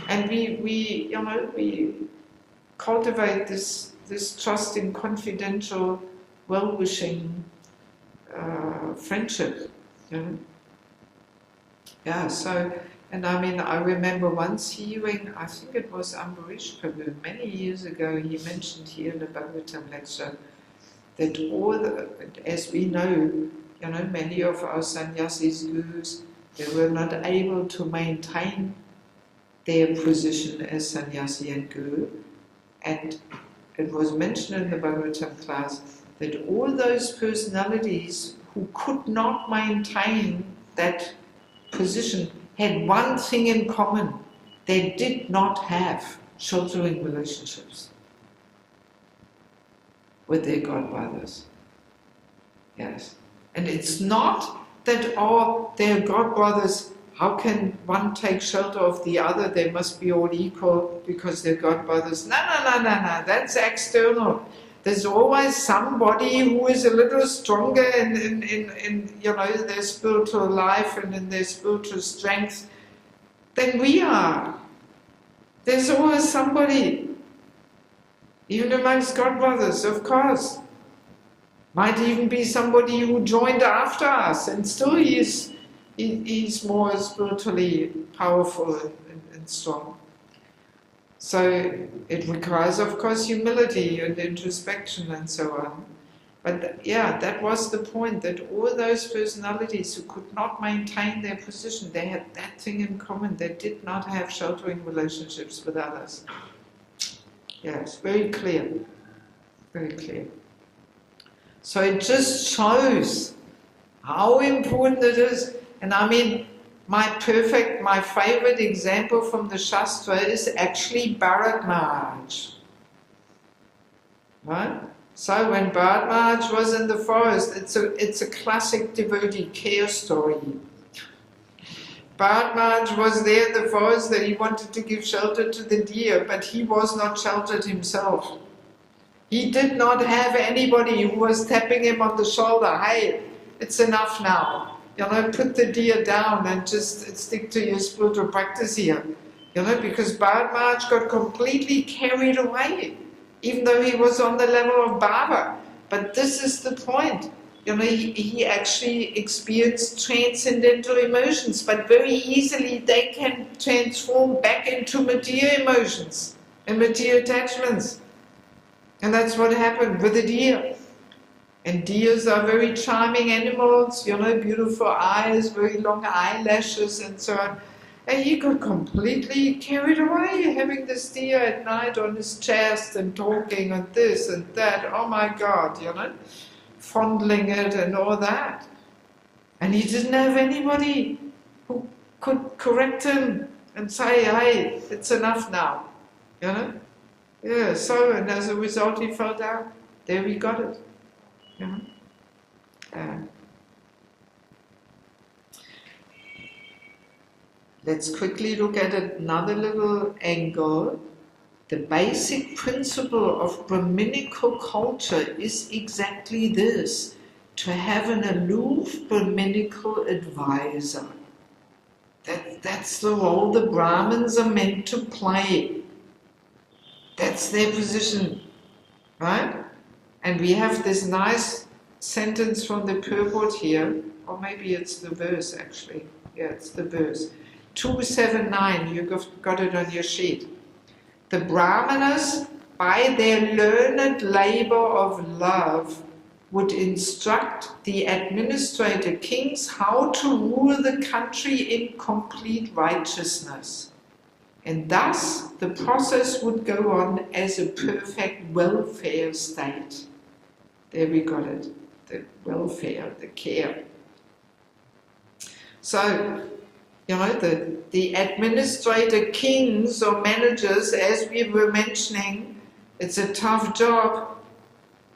And we cultivate this trusting, confidential, well-wishing friendship, you know. Yeah, so, and I mean, I remember once hearing, I think it was Ambarish Prabhu, many years ago, he mentioned here in the Bhagavatam lecture, that all the, as we know, you know, many of our sannyasis, gurus, they were not able to maintain their position as sannyasi and guru. And it was mentioned in the Bhagavatam class that all those personalities who could not maintain that position had one thing in common. They did not have sheltering relationships with their godbrothers. Yes. And it's not that, oh, they're godbrothers, how can one take shelter of the other? They must be all equal because they're godbrothers. No, that's external. There's always somebody who is a little stronger in you know, their spiritual life and in their spiritual strength than we are. There's always somebody. Even amongst godbrothers, of course. Might even be somebody who joined after us, and still he's more spiritually powerful and strong. So it requires, of course, humility and introspection and so on. But yeah, that was the point, that all those personalities who could not maintain their position, they had that thing in common. They did not have sheltering relationships with others. Yes, very clear. Very clear. So it just shows how important it is. And I mean, my favorite example from the Shastra is actually Bharat Maharaj. Right? So when Bharat Maharaj was in the forest, it's a classic devotee care story. Bharat Maharaj was there in the forest that he wanted to give shelter to the deer, but he was not sheltered himself. He did not have anybody who was tapping him on the shoulder. Hey, it's enough now. You know, put the deer down and just stick to your spiritual practice here. You know, because Bharat Maharaj got completely carried away, even though he was on the level of Baba. But this is the point. You know, he actually experienced transcendental emotions, but very easily they can transform back into material emotions and material attachments. And that's what happened with the deer. And deers are very charming animals, you know, beautiful eyes, very long eyelashes and so on. And he got completely carried away, having this deer at night on his chest and talking and this and that. Oh my God, you know, fondling it and all that. And he didn't have anybody who could correct him and say, hey, it's enough now, you know. Yeah, so, and as a result he fell down. There we got it. Yeah. Let's quickly look at another little angle. The basic principle of Brahminical culture is exactly this: to have an aloof Brahminical advisor. That's the role the Brahmins are meant to play. That's their position, right? And we have this nice sentence from the purport here, or maybe it's the verse actually. Yeah, it's the verse. 279, you got it on your sheet. The Brahmanas, by their learned labor of love, would instruct the administrator kings how to rule the country in complete righteousness. And thus, the process would go on as a perfect welfare state. There we got it. The welfare, the care. So, you know, the administrator kings or managers, as we were mentioning, it's a tough job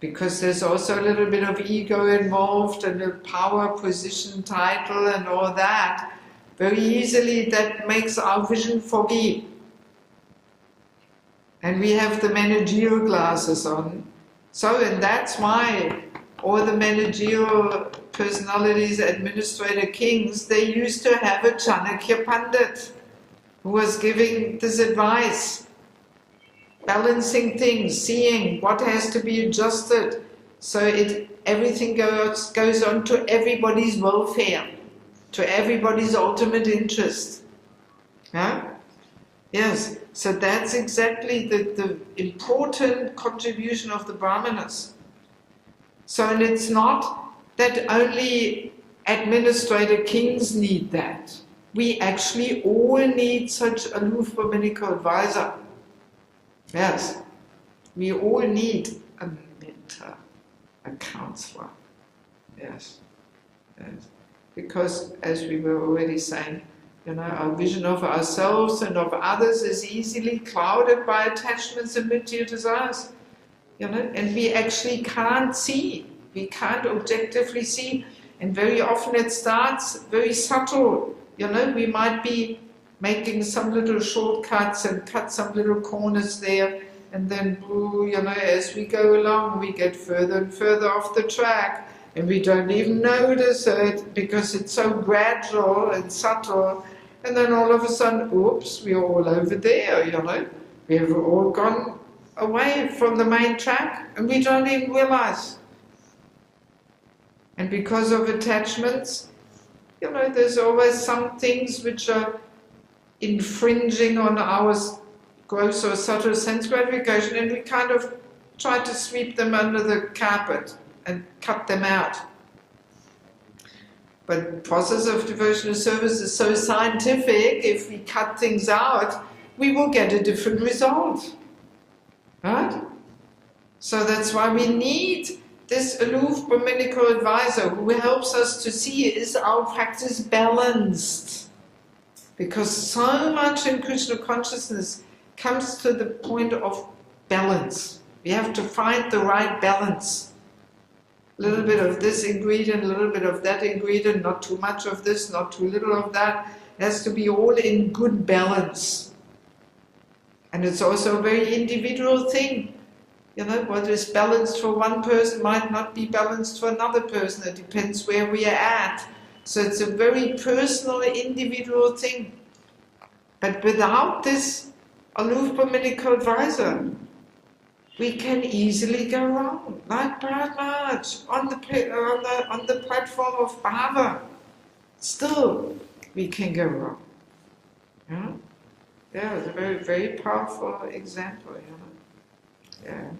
because there's also a little bit of ego involved and a power, position, title and all that. Very easily that makes our vision foggy. And we have the managerial glasses on. So, and that's why all the managerial personalities, administrator kings, they used to have a Chanakya Pandit who was giving this advice, balancing things, seeing what has to be adjusted, so everything goes on to everybody's welfare, to everybody's ultimate interest. Yeah? Yes, so that's exactly the important contribution of the Brahmanas. So, and it's not that only administrator kings need that. We actually all need such a aloof Brahminical advisor. Yes, we all need a mentor, a counselor. Yes, yes. Because as we were already saying, you know, our vision of ourselves and of others is easily clouded by attachments and material desires. You know, and we actually can't see. We can't objectively see. And very often it starts very subtle. You know, we might be making some little shortcuts and cut some little corners there. And then, you know, as we go along, we get further and further off the track. And we don't even notice it because it's so gradual and subtle. And then all of a sudden, oops, we're all over there, you know. We've all gone away from the main track and we don't even realize. And because of attachments, you know, there's always some things which are infringing on our gross or subtle sense gratification, and we kind of try to sweep them under the carpet and cut them out. But the process of devotional service is so scientific, if we cut things out, we will get a different result. Right? So that's why we need this aloof Brahminical advisor who helps us to see, is our practice balanced? Because so much in Krishna consciousness comes to the point of balance. We have to find the right balance. A little bit of this ingredient, a little bit of that ingredient, not too much of this, not too little of that. It has to be all in good balance. And it's also a very individual thing. You know, what is balanced for one person might not be balanced for another person. It depends where we are at. So it's a very personal, individual thing. But without this aloof Brahminical advisor, we can easily go wrong. Like Bharat Maharaj on the platform of Bhava. Still, we can go wrong. Yeah? Yeah, it's a very, very powerful example, you know. Yeah.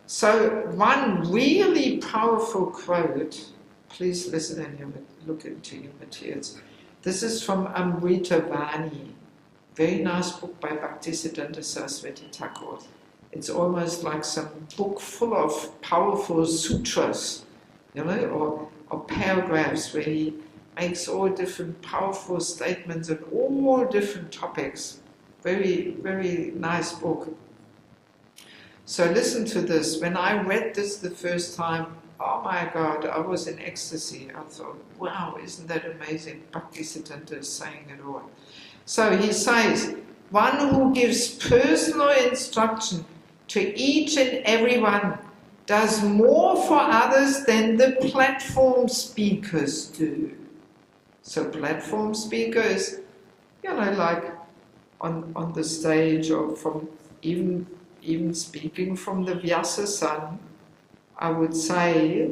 So one really powerful quote, please listen and look into your materials. This is from Amrita Vani, very nice book by Bhaktisiddhanta Saraswati Thakur. It's almost like some book full of powerful sutras, you know, or paragraphs where he makes all different powerful statements on all different topics. Very, very nice book. So listen to this. When I read this the first time, oh my God, I was in ecstasy. I thought, wow, isn't that amazing? Bhaktisiddhanta is saying it all. So he says, one who gives personal instruction to each and everyone does more for others than the platform speakers do. So platform speakers, you know, like on the stage, or from even speaking from the Vyasa Sun, I would say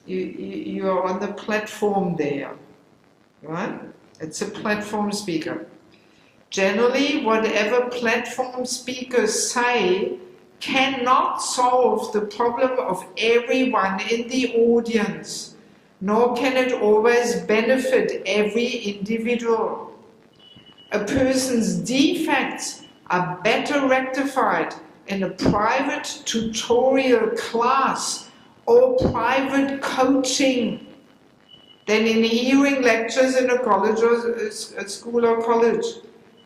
you are on the platform there, right? It's a platform speaker. Generally, whatever platform speakers say cannot solve the problem of everyone in the audience, nor can it always benefit every individual. A person's defects are better rectified in a private tutorial class or private coaching than in hearing lectures in a college or a school or college.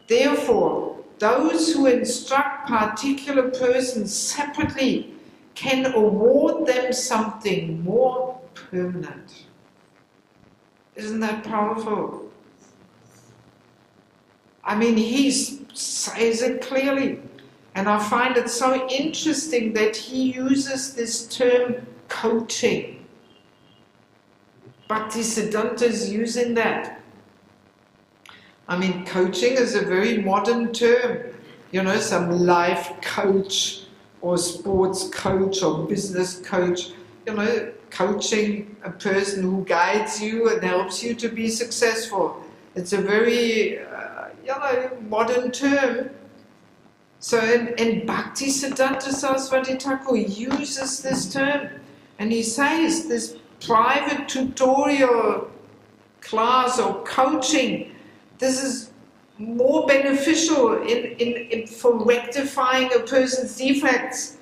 Therefore, those who instruct particular persons separately can award them something more permanent. Isn't that powerful? I mean, he says it clearly. And I find it so interesting that he uses this term coaching. Bhaktisiddhanta is using that. I mean, coaching is a very modern term. You know, some life coach or sports coach or business coach. You know, coaching a person who guides you and helps you to be successful. It's a very, you know, modern term. So in Bhaktisiddhanta Saraswati Thakur uses this term, and he says this private tutorial class or coaching, this is more beneficial for rectifying a person's defects.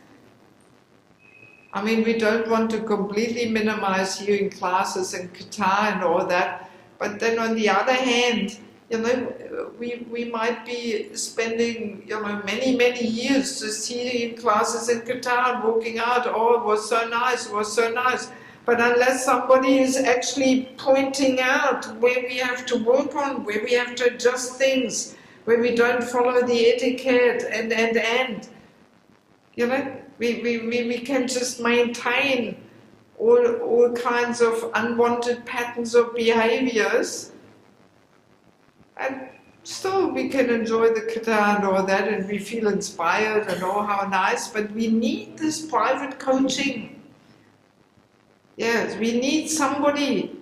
I mean, we don't want to completely minimize hearing classes and kata and all that, but then on the other hand, you know, we might be spending, you know, many years just hearing classes in kata and walking out, oh, it was so nice, it was so nice. But unless somebody is actually pointing out where we have to work on, where we have to adjust things, where we don't follow the etiquette and you know, we can just maintain all kinds of unwanted patterns of behaviors, and Still, we can enjoy the kirtan and all that, and we feel inspired and oh, how nice, but we need this private coaching. Yes, we need somebody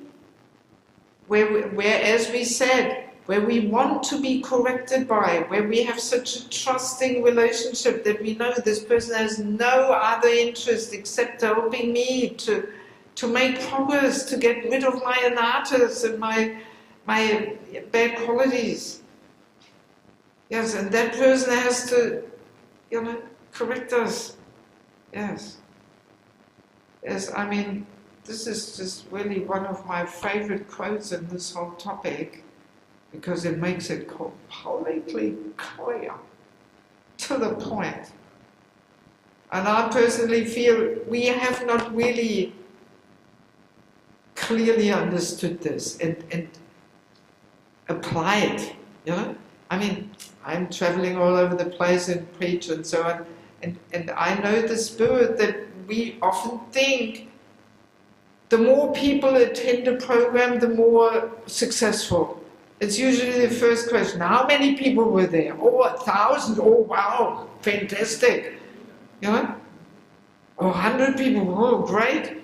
where, as we said, where we want to be corrected by, where we have such a trusting relationship that we know this person has no other interest except helping me to make progress, to get rid of my anatas and my bad qualities. Yes, and that person has to, correct us. Yes. Yes, I mean, this is just really one of my favorite quotes in this whole topic, because it makes it completely clear, to the point. And I personally feel we have not really clearly understood this and applied, I mean, I'm traveling all over the place and preach and so on, and I know the spirit that we often think the more people attend a program, the more successful. It's usually the first question, how many people were there? Oh, 1,000, oh wow, fantastic. Or 100 people, oh great.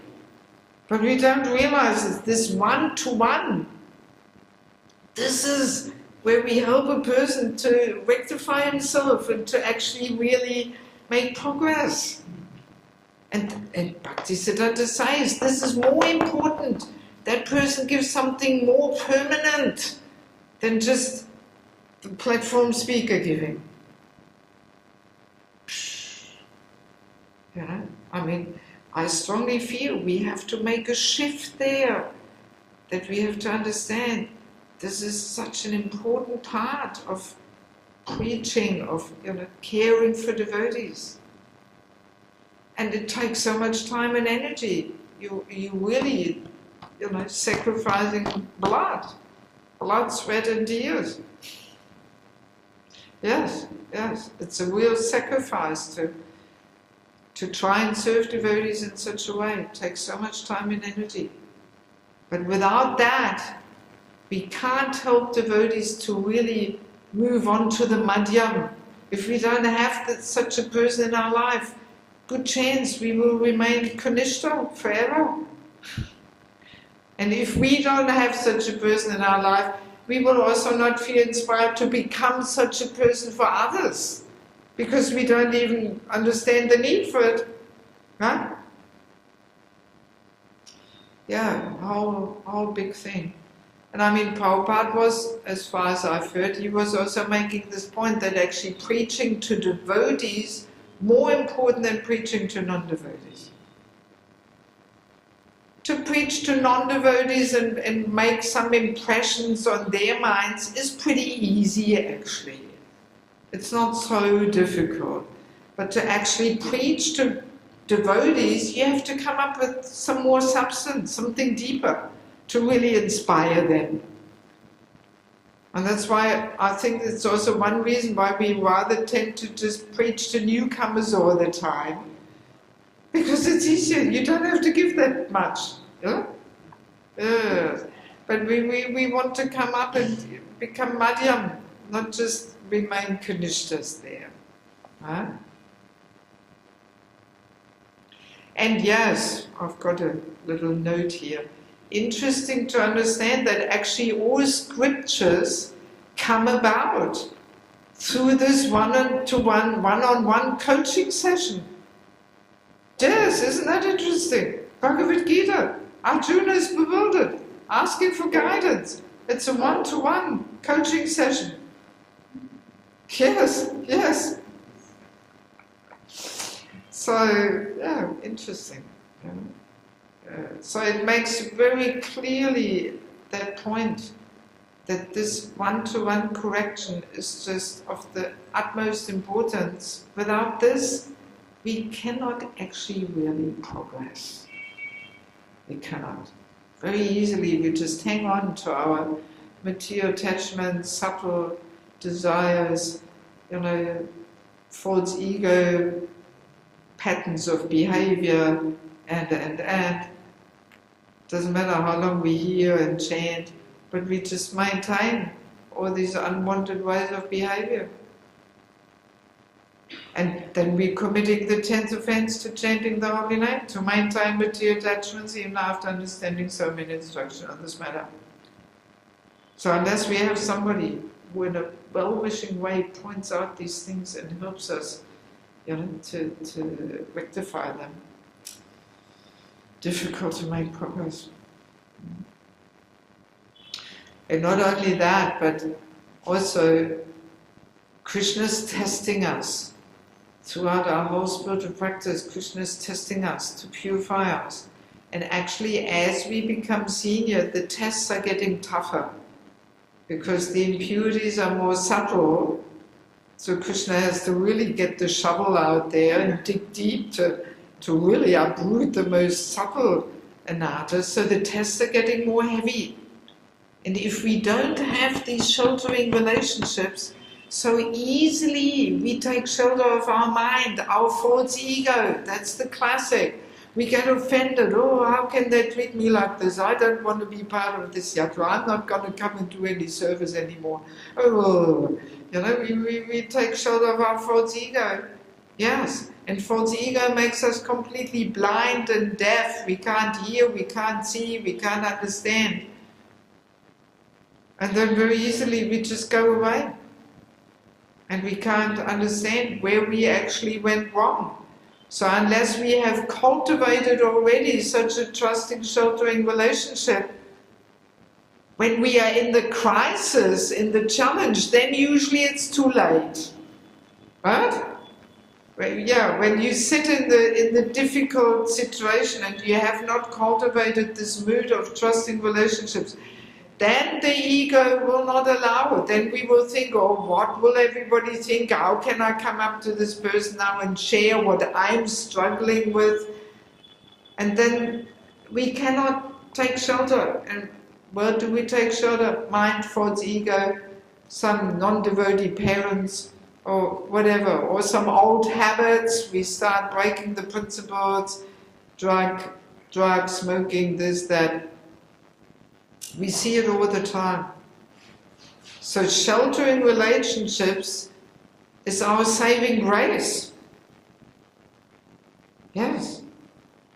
But we don't realize it's this one-to-one. This is where we help a person to rectify himself and to actually really make progress. And Bhaktisiddhanta says this is more important. That person gives something more permanent than just the platform speaker giving. I mean, I strongly feel we have to make a shift there, that we have to understand this is such an important part of preaching, of caring for devotees. And it takes so much time and energy. You really, sacrificing blood, sweat and tears. Yes, it's a real sacrifice to try and serve devotees in such a way. It takes so much time and energy. But without that, we can't help devotees to really move on to the madhyam. If we don't have such a person in our life, good chance we will remain kanishta forever. And if we don't have such a person in our life, we will also not feel inspired to become such a person for others, because we don't even understand the need for it. Huh? Yeah, whole big thing. And I mean, Prabhupada was, as far as I've heard, he was also making this point that actually preaching to devotees more important than preaching to non-devotees. To preach to non-devotees and make some impressions on their minds is pretty easy, actually. It's not so difficult. But to actually preach to devotees, you have to come up with some more substance, something deeper, to really inspire them. And that's why I think it's also one reason why we rather tend to just preach to newcomers all the time. Because it's easier, you don't have to give that much. But we want to come up and become madhyam, not just remain kanishtas there. Huh? And yes, I've got a little note here. Interesting to understand that actually all scriptures come about through this one-on-one coaching session. Yes, isn't that interesting? Bhagavad Gita, Arjuna is bewildered, asking for guidance. It's a one-to-one coaching session. Yes. So, yeah, interesting. So it makes very clearly that point that this one-to-one correction is just of the utmost importance. Without this, we cannot actually really progress. We cannot. Very easily we just hang on to our material attachments, subtle desires, false ego, patterns of behavior, and. Doesn't matter how long we hear and chant, but we just maintain all these unwanted ways of behavior. And then we're committing the 10th offense to chanting the holy name, to maintain material attachments even after understanding so many instructions on this matter. So unless we have somebody who in a well-wishing way points out these things and helps us, to rectify them, difficult to make progress. And not only that, but also Krishna's testing us. Throughout our whole spiritual practice, Krishna is testing us to purify us. And actually, as we become senior, the tests are getting tougher, because the impurities are more subtle. So Krishna has to really get the shovel out there and dig deep to really uproot the most subtle anatas. So the tests are getting more heavy. And if we don't have these sheltering relationships, so easily we take shelter of our mind, our false ego. That's the classic. We get offended. Oh, how can they treat me like this? I don't want to be part of this yatra. I'm not going to come and do any service anymore. Oh, we take shelter of our false ego. Yes, and false ego makes us completely blind and deaf. We can't hear, we can't see, we can't understand. And then very easily we just go away. And we can't understand where we actually went wrong. So unless we have cultivated already such a trusting, sheltering relationship, when we are in the crisis, in the challenge, then usually it's too late. Right? When you sit in the difficult situation and you have not cultivated this mood of trusting relationships, then the ego will not allow it. Then we will think, oh, what will everybody think? How can I come up to this person now and share what I'm struggling with? And then we cannot take shelter. And where do we take shelter? Mind, thoughts, ego, some non-devotee parents, or whatever, or some old habits. We start breaking the principles, drug, smoking, this, that. We see it all the time. So sheltering relationships is our saving grace. Yes.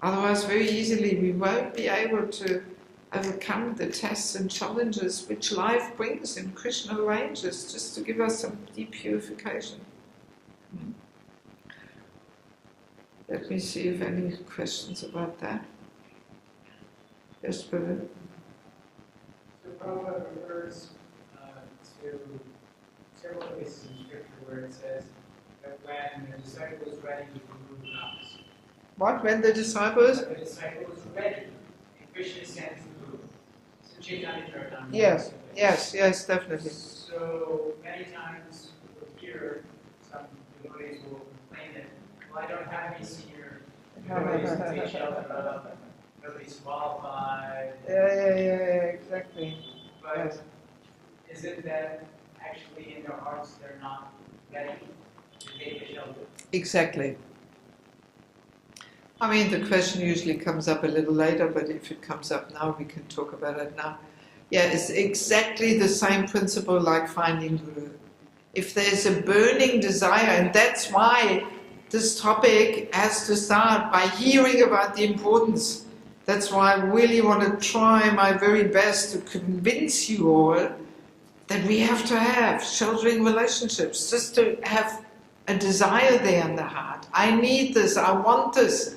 Otherwise, very easily we won't be able to overcome the tests and challenges which life brings and Krishna arranges just to give us some deep purification. Let me see if any questions about that. Yes, brother. Prabhupada refers to several places in Scripture where it says that when the disciple is ready, he will move mountains. What? When the disciples? When the disciple is ready, and Krishna sends the guru. So Chaitanya Charitamrita. Yes, definitely. So many times we'll hear some devotees will complain that, well, I don't have any senior devotees to take shelter of. Nobody's qualified. Yeah, exactly. But yes. Isn't that actually in their hearts they're not ready to take the shelter? Exactly. I mean, the question usually comes up a little later, but if it comes up now, we can talk about it now. Yeah, it's exactly the same principle like finding Guru. If there's a burning desire, and that's why this topic has to start by hearing about the importance. That's why I really want to try my very best to convince you all that we have to have sheltering relationships, just to have a desire there in the heart. I need this, I want this.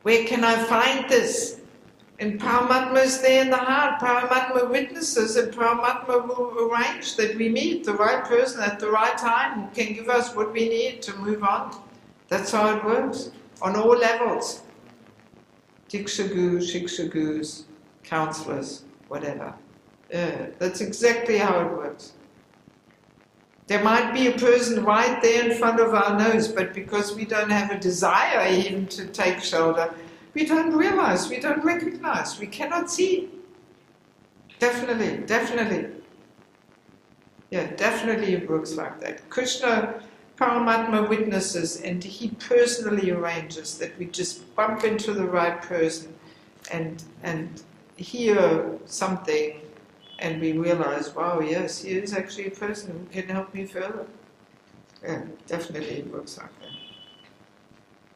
Where can I find this? And Paramatma is there in the heart. Paramatma witnesses, and Paramatma will arrange that we meet the right person at the right time who can give us what we need to move on. That's how it works, on all levels. Diksha-gurus, shiksha-gurus, counselors, whatever. That's exactly how it works. There might be a person right there in front of our nose, but because we don't have a desire even to take shelter, we don't realize, we don't recognize, we cannot see. Definitely. Yeah, definitely it works like that. Krishna, Paramatma witnesses, and he personally arranges that we just bump into the right person and hear something and we realize, wow, yes, he is actually a person who can help me further. Yeah, definitely it works like that.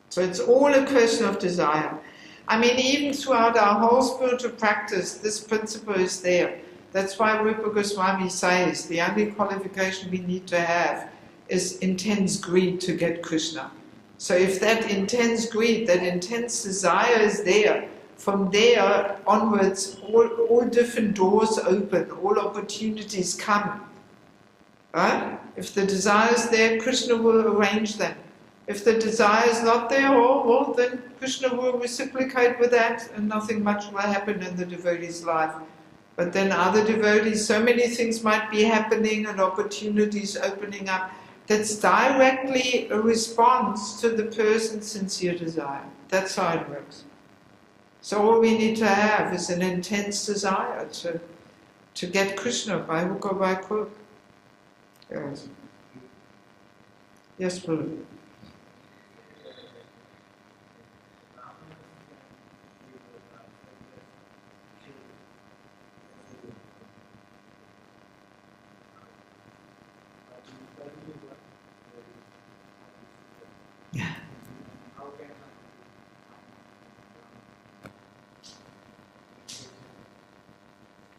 So it's all a question of desire. I mean, even throughout our whole spiritual practice, this principle is there. That's why Rupa Goswami says the only qualification we need to have is intense greed to get Krishna. So if that intense greed, that intense desire is there, from there onwards, all different doors open, all opportunities come. Right? If the desire is there, Krishna will arrange them. If the desire is not there, well, then Krishna will reciprocate with that and nothing much will happen in the devotee's life. But then other devotees, so many things might be happening and opportunities opening up. That's directly a response to the person's sincere desire. That's how it works. So all we need to have is an intense desire to get Krishna by hook or by crook. Yes. Yes, Prabhu.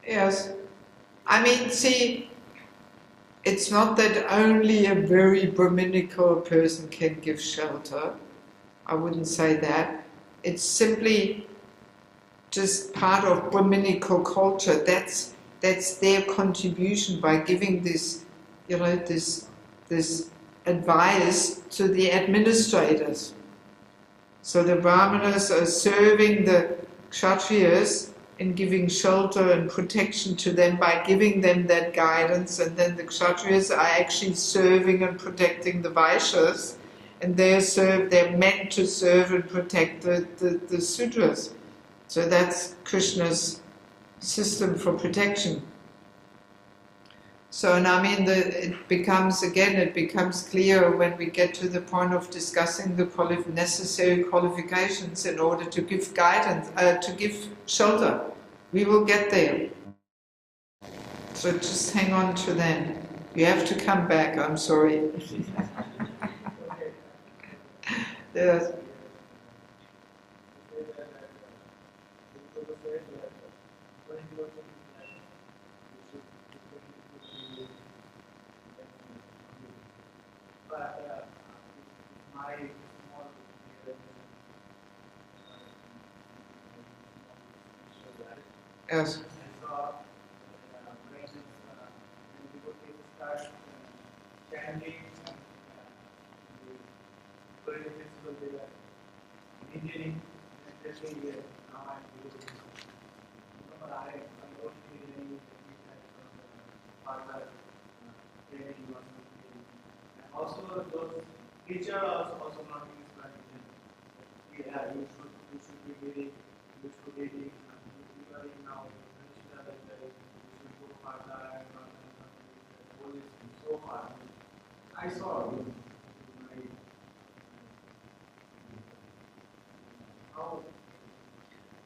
Yes. I mean, see, it's not that only a very Brahminical person can give shelter. I wouldn't say that. It's simply just part of Brahminical culture. That's their contribution by giving this, this advice to the administrators. So the Brahmanas are serving the Kshatriyas in giving shelter and protection to them by giving them that guidance, and then the Kshatriyas are actually serving and protecting the Vaishyas, and they're meant to serve and protect the Sudras. So that's Krishna's system for protection. So, and I mean, it becomes clear when we get to the point of discussing the necessary qualifications in order to give guidance, to give shelter. We will get there. So just hang on to them. You have to come back, I'm sorry. Yes. Yes. Also, those teachers are also not inspiration. Yeah, you should be reading, you should be reading, you are in now, you should go further, and so far. I saw it.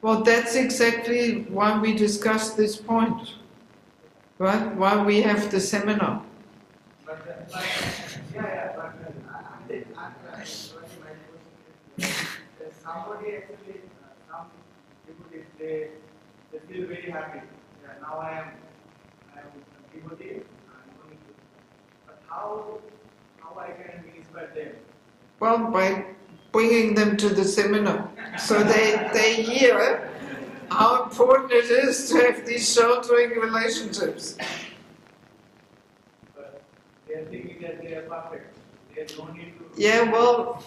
Well, that's exactly why we discussed this point, right? Why we have the seminar. Somebody actually, some people, they feel very happy. Yeah, now I am devotee. But how I can inspire them? Well, by bringing them to the seminar, so they hear how important it is to have these sheltering relationships. But they are thinking that they are perfect. They don't need to. Yeah, well.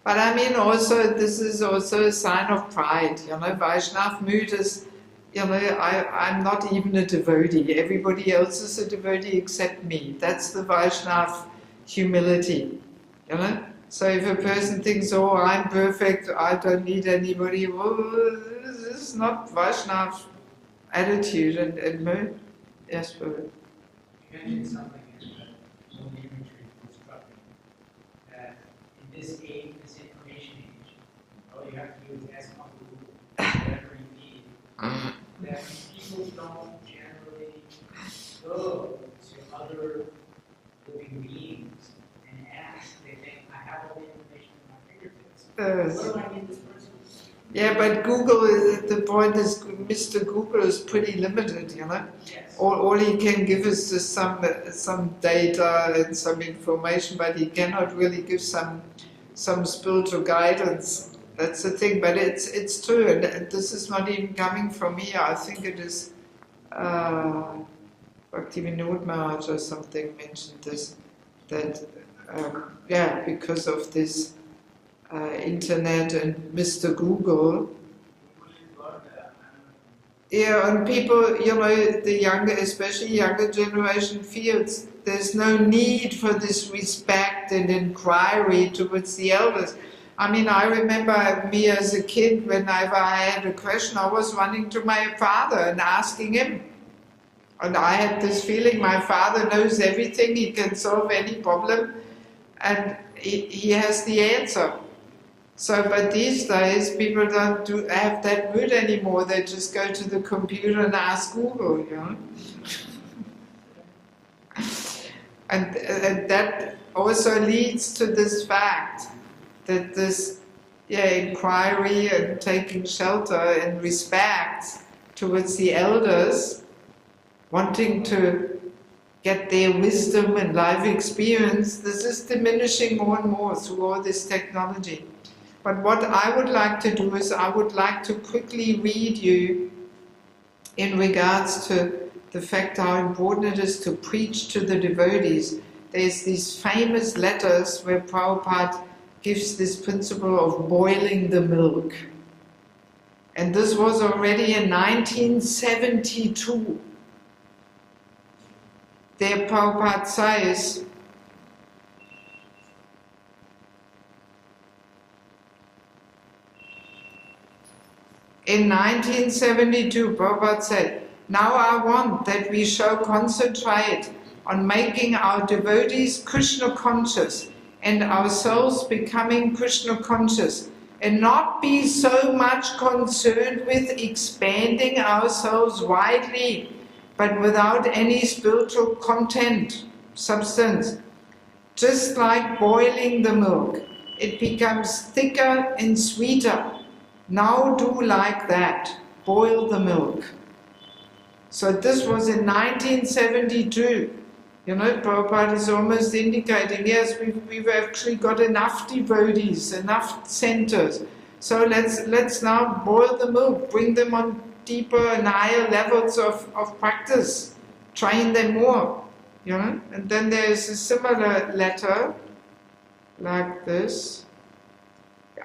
But I mean, also, this is also a sign of pride. Vaishnav mood is, I'm not even a devotee. Everybody else is a devotee except me. That's the Vaishnav humility. So if a person thinks, oh, I'm perfect, I don't need anybody, well, this is not Vaishnav attitude and mood. Yes, Prabhu. You mentioned something in the imagery constructing that in this age, this information age, all you have to do is ask Uncle Google whatever you need. That don't generally go to other living beings and ask. They think, I have all the information at my fingertips. What do I need this person? Yeah, but Google, the point is, Mr. Google is pretty limited, you know. Yes. All he can give is just some data and some information, but he cannot really give some spiritual guidance. That's the thing, but it's true, and this is not even coming from me. I think it is Bhakti Vinod Maharaj or something mentioned this, that yeah, because of this internet and Mr. Google, yeah, and people, you know, the younger, especially younger generation feels there's no need for this respect and inquiry towards the elders. I mean, I remember me as a kid, whenever I had a question, I was running to my father and asking him. And I had this feeling my father knows everything, he can solve any problem, and he has the answer. So, but these days, people don't have that mood anymore. They just go to the computer and ask Google, you know. And that also leads to this fact that this inquiry and taking shelter and respect towards the elders, wanting to get their wisdom and life experience, this is diminishing more and more through all this technology. But what I would like to do is I would like to quickly read you in regards to the fact how important it is to preach to the devotees. There's these famous letters where Prabhupada gives this principle of boiling the milk. And this was already in 1972. There Prabhupada says, in 1972, Prabhupada said, now I want that we shall concentrate on making our devotees Krishna conscious and ourselves becoming Krishna conscious, and not be so much concerned with expanding ourselves widely, but without any spiritual content, substance. Just like boiling the milk, it becomes thicker and sweeter. Now do like that, boil the milk. So this was in 1972. You know, Prabhupada is almost indicating, yes, we've actually got enough devotees, enough centers. So let's now boil the milk, bring them on deeper and higher levels of practice, train them more, you know. And then there's a similar letter, like this,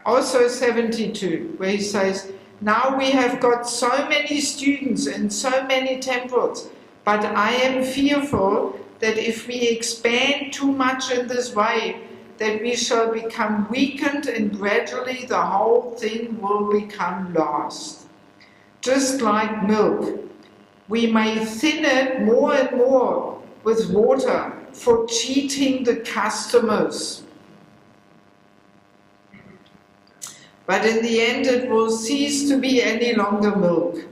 also 72, where he says, now we have got so many students and so many temples, but I am fearful that if we expand too much in this way, that we shall become weakened and gradually the whole thing will become lost. Just like milk, we may thin it more and more with water for cheating the customers. But in the end it will cease to be any longer milk.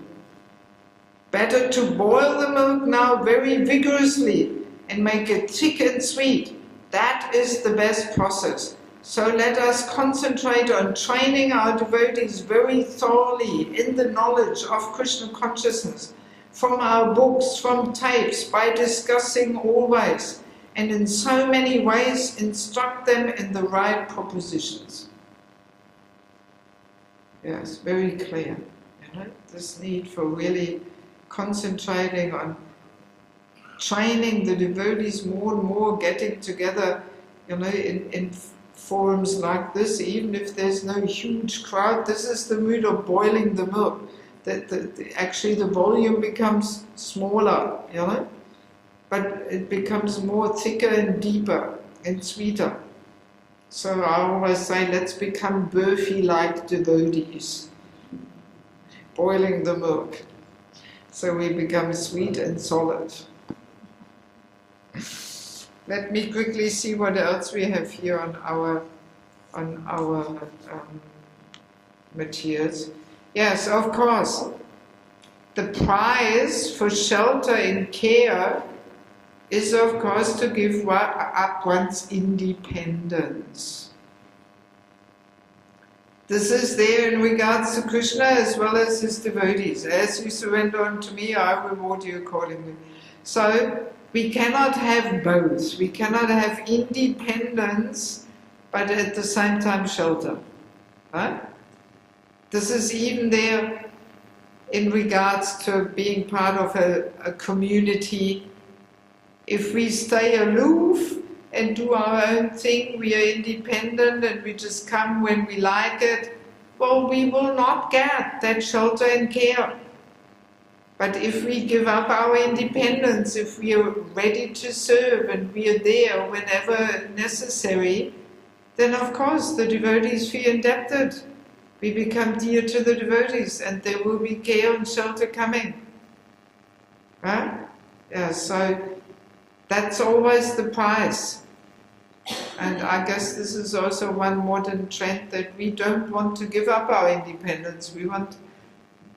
Better to boil the milk now very vigorously and make it thick and sweet. That is the best process. So let us concentrate on training our devotees very thoroughly in the knowledge of Krishna consciousness, from our books, from tapes, by discussing always, and in so many ways instruct them in the right propositions. Yes, very clear. You know, this need for really concentrating on training the devotees more and more, getting together, you know, in forums like this, even if there's no huge crowd. This is the mood of boiling the milk. Actually the volume becomes smaller, you know, but it becomes more thicker and deeper and sweeter. So I always say, let's become Burfi-like devotees, boiling the milk, so we become sweet and solid. Let me quickly see what else we have here on our materials. Yes, of course. the prize for shelter and care is, of course, to give up one's independence. This is there in regards to Krishna as well as his devotees. As you surrender unto me, I reward you accordingly. So, we cannot have both. We cannot have independence, but at the same time shelter. Right? This is even there in regards to being part of a community. If we stay aloof and do our own thing, we are independent and we just come when we like it, well, we will not get that shelter and care. But if we give up our independence, if we are ready to serve and we are there whenever necessary, then of course the devotees feel indebted. We become dear to the devotees and there will be care and shelter coming. Right? Yeah, so that's always the price. And I guess this is also one modern trend, that we don't want to give up our independence. We want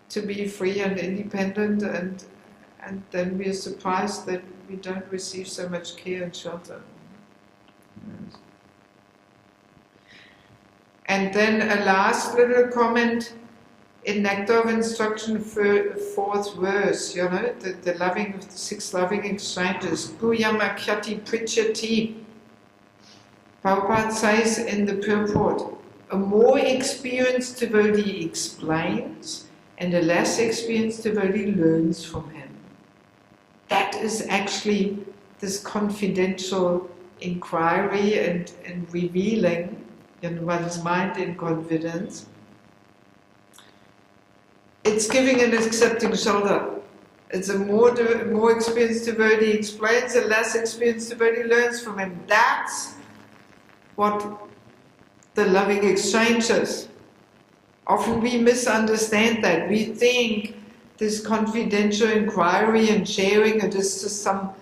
to be free and independent, and then we are surprised that we don't receive so much care and shelter. Yes. And then a last little comment in Nectar of Instruction, 4th verse, you know, the loving of the 6 loving exchanges. Guyamakyati Pritchati. Prabhupada says in the purport, a more experienced devotee explains, and a less experienced devotee learns from him. That is actually this confidential inquiry and revealing in one's mind in confidence. It's giving and accepting shelter. It's a more experienced devotee explains, a less experienced devotee learns from him. That's what the loving exchange is. Often we misunderstand that. We think this confidential inquiry and sharing, it is just some,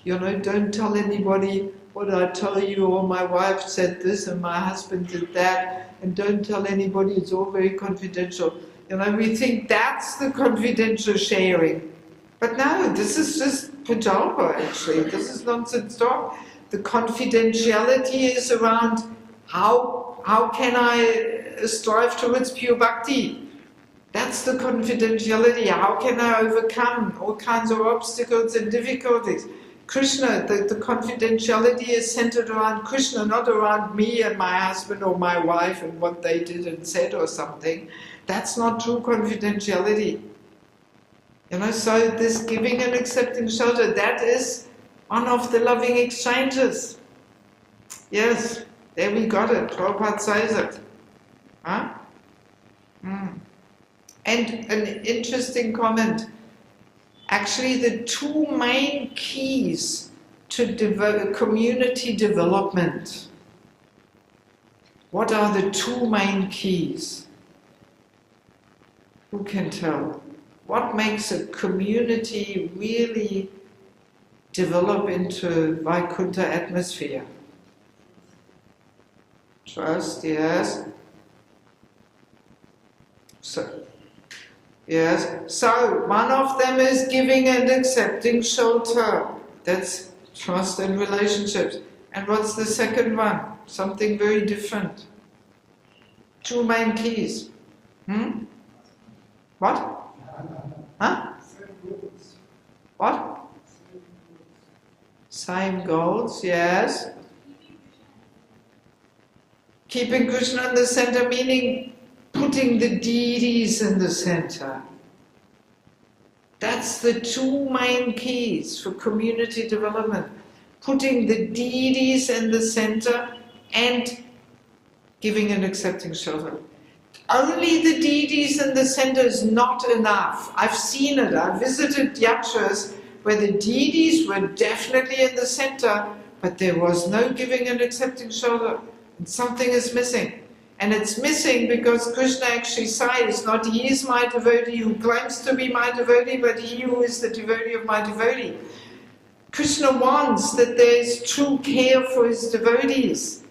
you know, don't tell anybody what I tell you, or my wife said this and my husband did that, and don't tell anybody, it's all very confidential. You know, we think that's the confidential sharing. But no, this is just pajalpa actually, this is nonsense talk. The confidentiality is around how can I strive towards pure bhakti? That's the confidentiality. How can I overcome all kinds of obstacles and difficulties? Krishna, the confidentiality is centered around Krishna, not around me and my husband or my wife and what they did and said or something. That's not true confidentiality. You know, so this giving and accepting shelter, that is one of the loving exchanges. Yes, there we got it. Prabhupada says it. Huh? And an interesting comment. Actually, the 2 main keys to community development. What are the 2 main keys? Who can tell? What makes a community really develop into Vaikuntha atmosphere? Trust, yes. So one of them is giving and accepting shelter. That's trust and relationships. And what's the second one? Something very different. 2 main keys. What? Huh? What? Same goals, yes. Keeping Krishna in the center, meaning putting the deities in the center. That's the 2 main keys for community development. Putting the deities in the center and giving and accepting shelter. Only the deities in the center is not enough. I've seen it. I visited yatras where the deities were definitely in the center, but there was no giving and accepting shelter. And something is missing. And it's missing because Krishna actually says, not he is my devotee who claims to be my devotee, but he who is the devotee of my devotee. Krishna wants that there is true care for his devotees.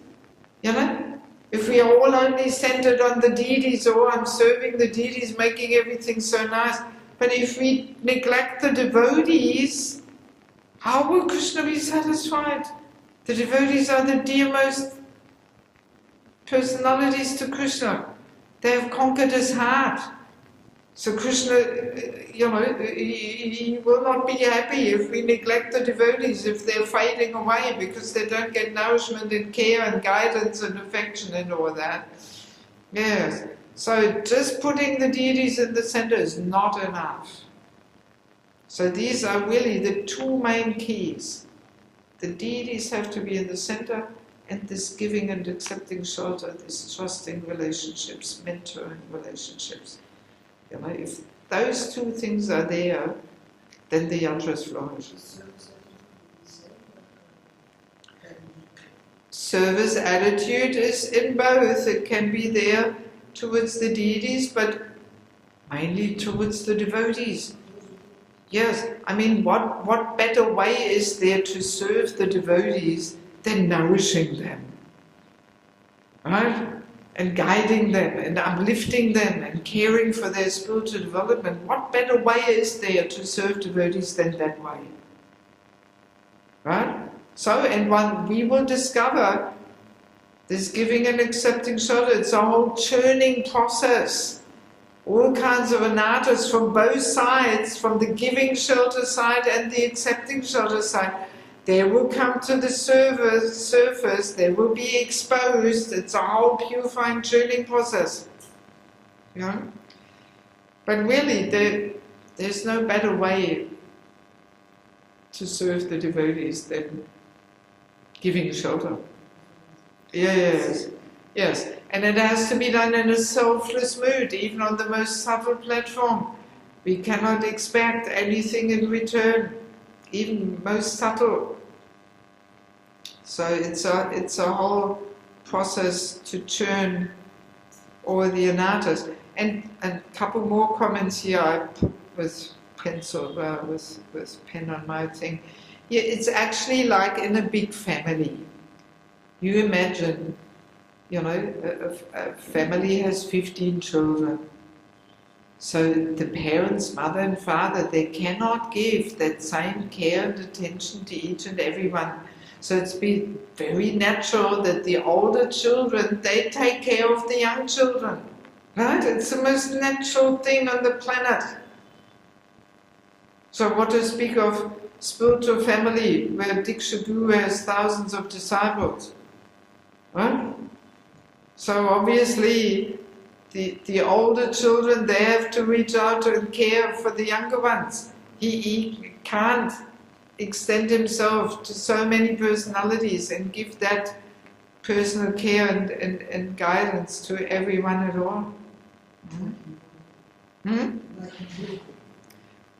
You know? If we are all only centered on the deities, oh, I'm serving the deities, making everything so nice. But if we neglect the devotees, how will Krishna be satisfied? The devotees are the dearmost personalities to Krishna. They have conquered his heart. So Krishna, he will not be happy if we neglect the devotees, if they're fading away because they don't get nourishment and care and guidance and affection and all that. Yes. So just putting the deities in the center is not enough. So these are really the two main keys. The deities have to be in the center, and this giving and accepting shelter, this trusting relationships, mentoring relationships. If those two things are there, then the yantras flourish. Service attitude is in both. It can be there towards the deities, but mainly towards the devotees. Yes, I mean, what better way is there to serve the devotees than nourishing them? Right? And guiding them, and uplifting them, and caring for their spiritual development. What better way is there to serve devotees than that way? Right? So, and we will discover this giving and accepting shelter, it's a whole churning process. All kinds of anatas from both sides, from the giving shelter side and the accepting shelter side. They will come to the surface, they will be exposed. It's a whole purifying, churning process. But really, there's no better way to serve the devotees than giving shelter. Yes, yes. And it has to be done in a selfless mood, even on the most subtle platform. We cannot expect anything in return, even most subtle. So it's a whole process to churn all the anatas. And a couple more comments here I put with pencil, with pen on my thing. Yeah, it's actually like in a big family. You imagine, a family has 15 children. So the parents, mother and father, they cannot give that same care and attention to each and everyone. So it's been very natural that the older children, they take care of the young children. Right? It's the most natural thing on the planet. So what to speak of spiritual family, where Diksha Guru has thousands of disciples. Right? So obviously, the older children, they have to reach out and care for the younger ones. He can't extend himself to so many personalities and give that personal care and guidance to everyone at all.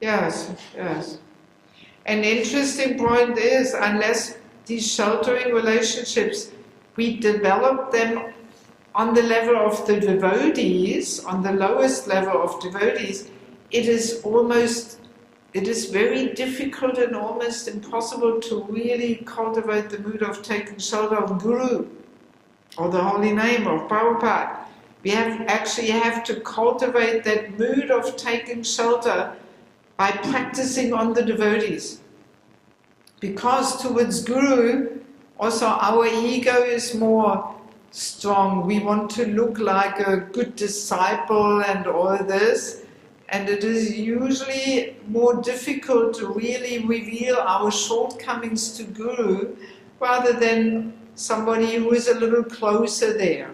Yes, yes. An interesting point is, unless these sheltering relationships, we develop them on the level of the devotees, on the lowest level of devotees, it is very difficult and almost impossible to really cultivate the mood of taking shelter of Guru or the holy name of Prabhupada. We actually have to cultivate that mood of taking shelter by practicing on the devotees. Because towards Guru, also our ego is more strong. We want to look like a good disciple and all this. And it is usually more difficult to really reveal our shortcomings to Guru rather than somebody who is a little closer there.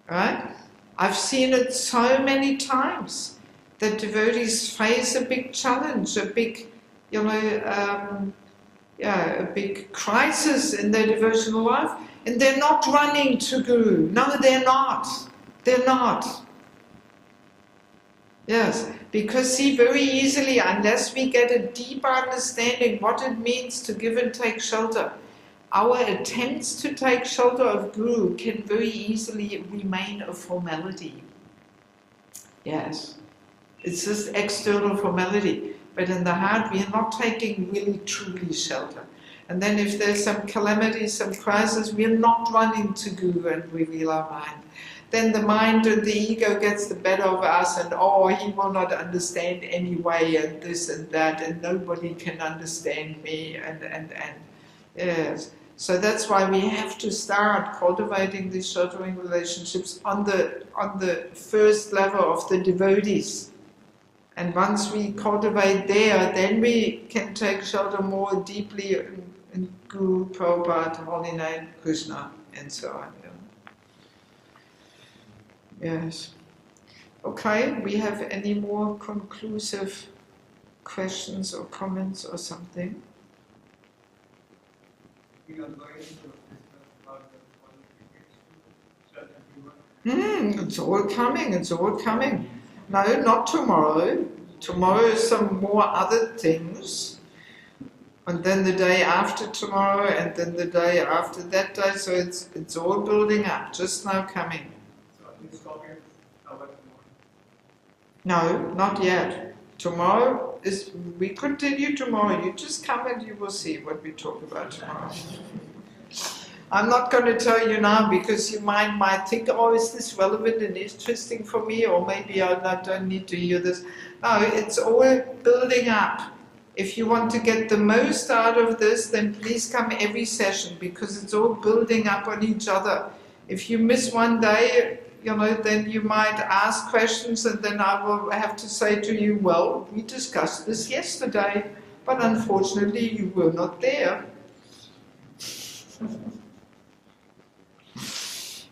Right? I've seen it so many times that devotees face a big challenge, a big, a big crisis in their devotional life, and they're not running to Guru. No, they're not. They're not. Yes, because see, very easily, unless we get a deeper understanding what it means to give and take shelter, our attempts to take shelter of Guru can very easily remain a formality. Yes, it's just external formality, but in the heart we are not taking really truly shelter. And then if there's some calamity, some crisis, we're not running to Guru and reveal our mind. Then the mind and the ego gets the better of us, and oh, he will not understand anyway, and this and that, and nobody can understand me, and yes. So that's why we have to start cultivating these sheltering relationships on the first level of the devotees. And once we cultivate there, then we can take shelter more deeply in Guru, Prabhupada, Holy Name, Krishna, and so on. Yes. Okay, we have any more conclusive questions or comments or something? We are going to discuss about the qualification. It's all coming, it's all coming. No, not tomorrow. Tomorrow is some more other things. And then the day after tomorrow, and then the day after that day, so it's all building up, just now coming. No, not yet. Tomorrow is, we continue tomorrow. You just come and you will see what we talk about tomorrow. I'm not going to tell you now because your mind might think, oh, is this relevant and interesting for me? Or maybe I don't need to hear this. No, it's all building up. If you want to get the most out of this, then please come every session because it's all building up on each other. If you miss one day, then you might ask questions and then I will have to say to you, well, we discussed this yesterday, but unfortunately you were not there.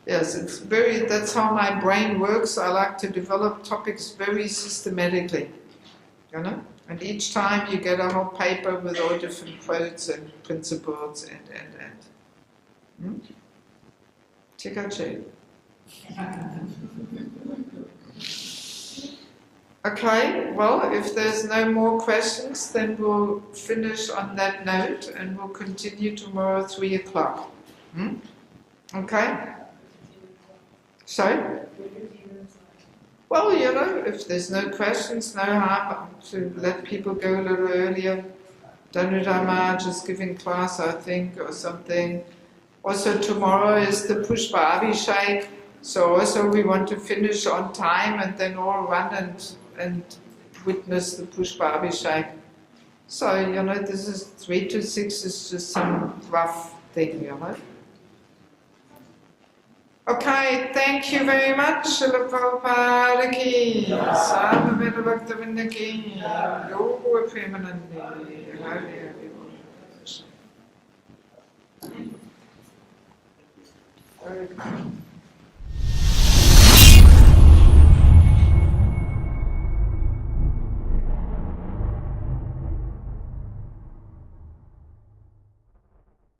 Yes, that's how my brain works. I like to develop topics very systematically, And each time you get a whole paper with all different quotes and principles and. Okay, well, if there's no more questions, then we'll finish on that note and we'll continue tomorrow at 3 o'clock. Okay? So? Well, if there's no questions, no harm to let people go a little earlier. Dhanudama just giving class, I think, or something. Also tomorrow is the Pushpa Abhishek, so also we want to finish on time and then all run and witness the Pushpa Abhishek. So, this is 3 to 6 is just some rough thing, Okay, thank you very much. Srila Prabhupada ki, Sarvaveda Bhaktavinda ki, Yoga Premanande, Hare Hare. Very good.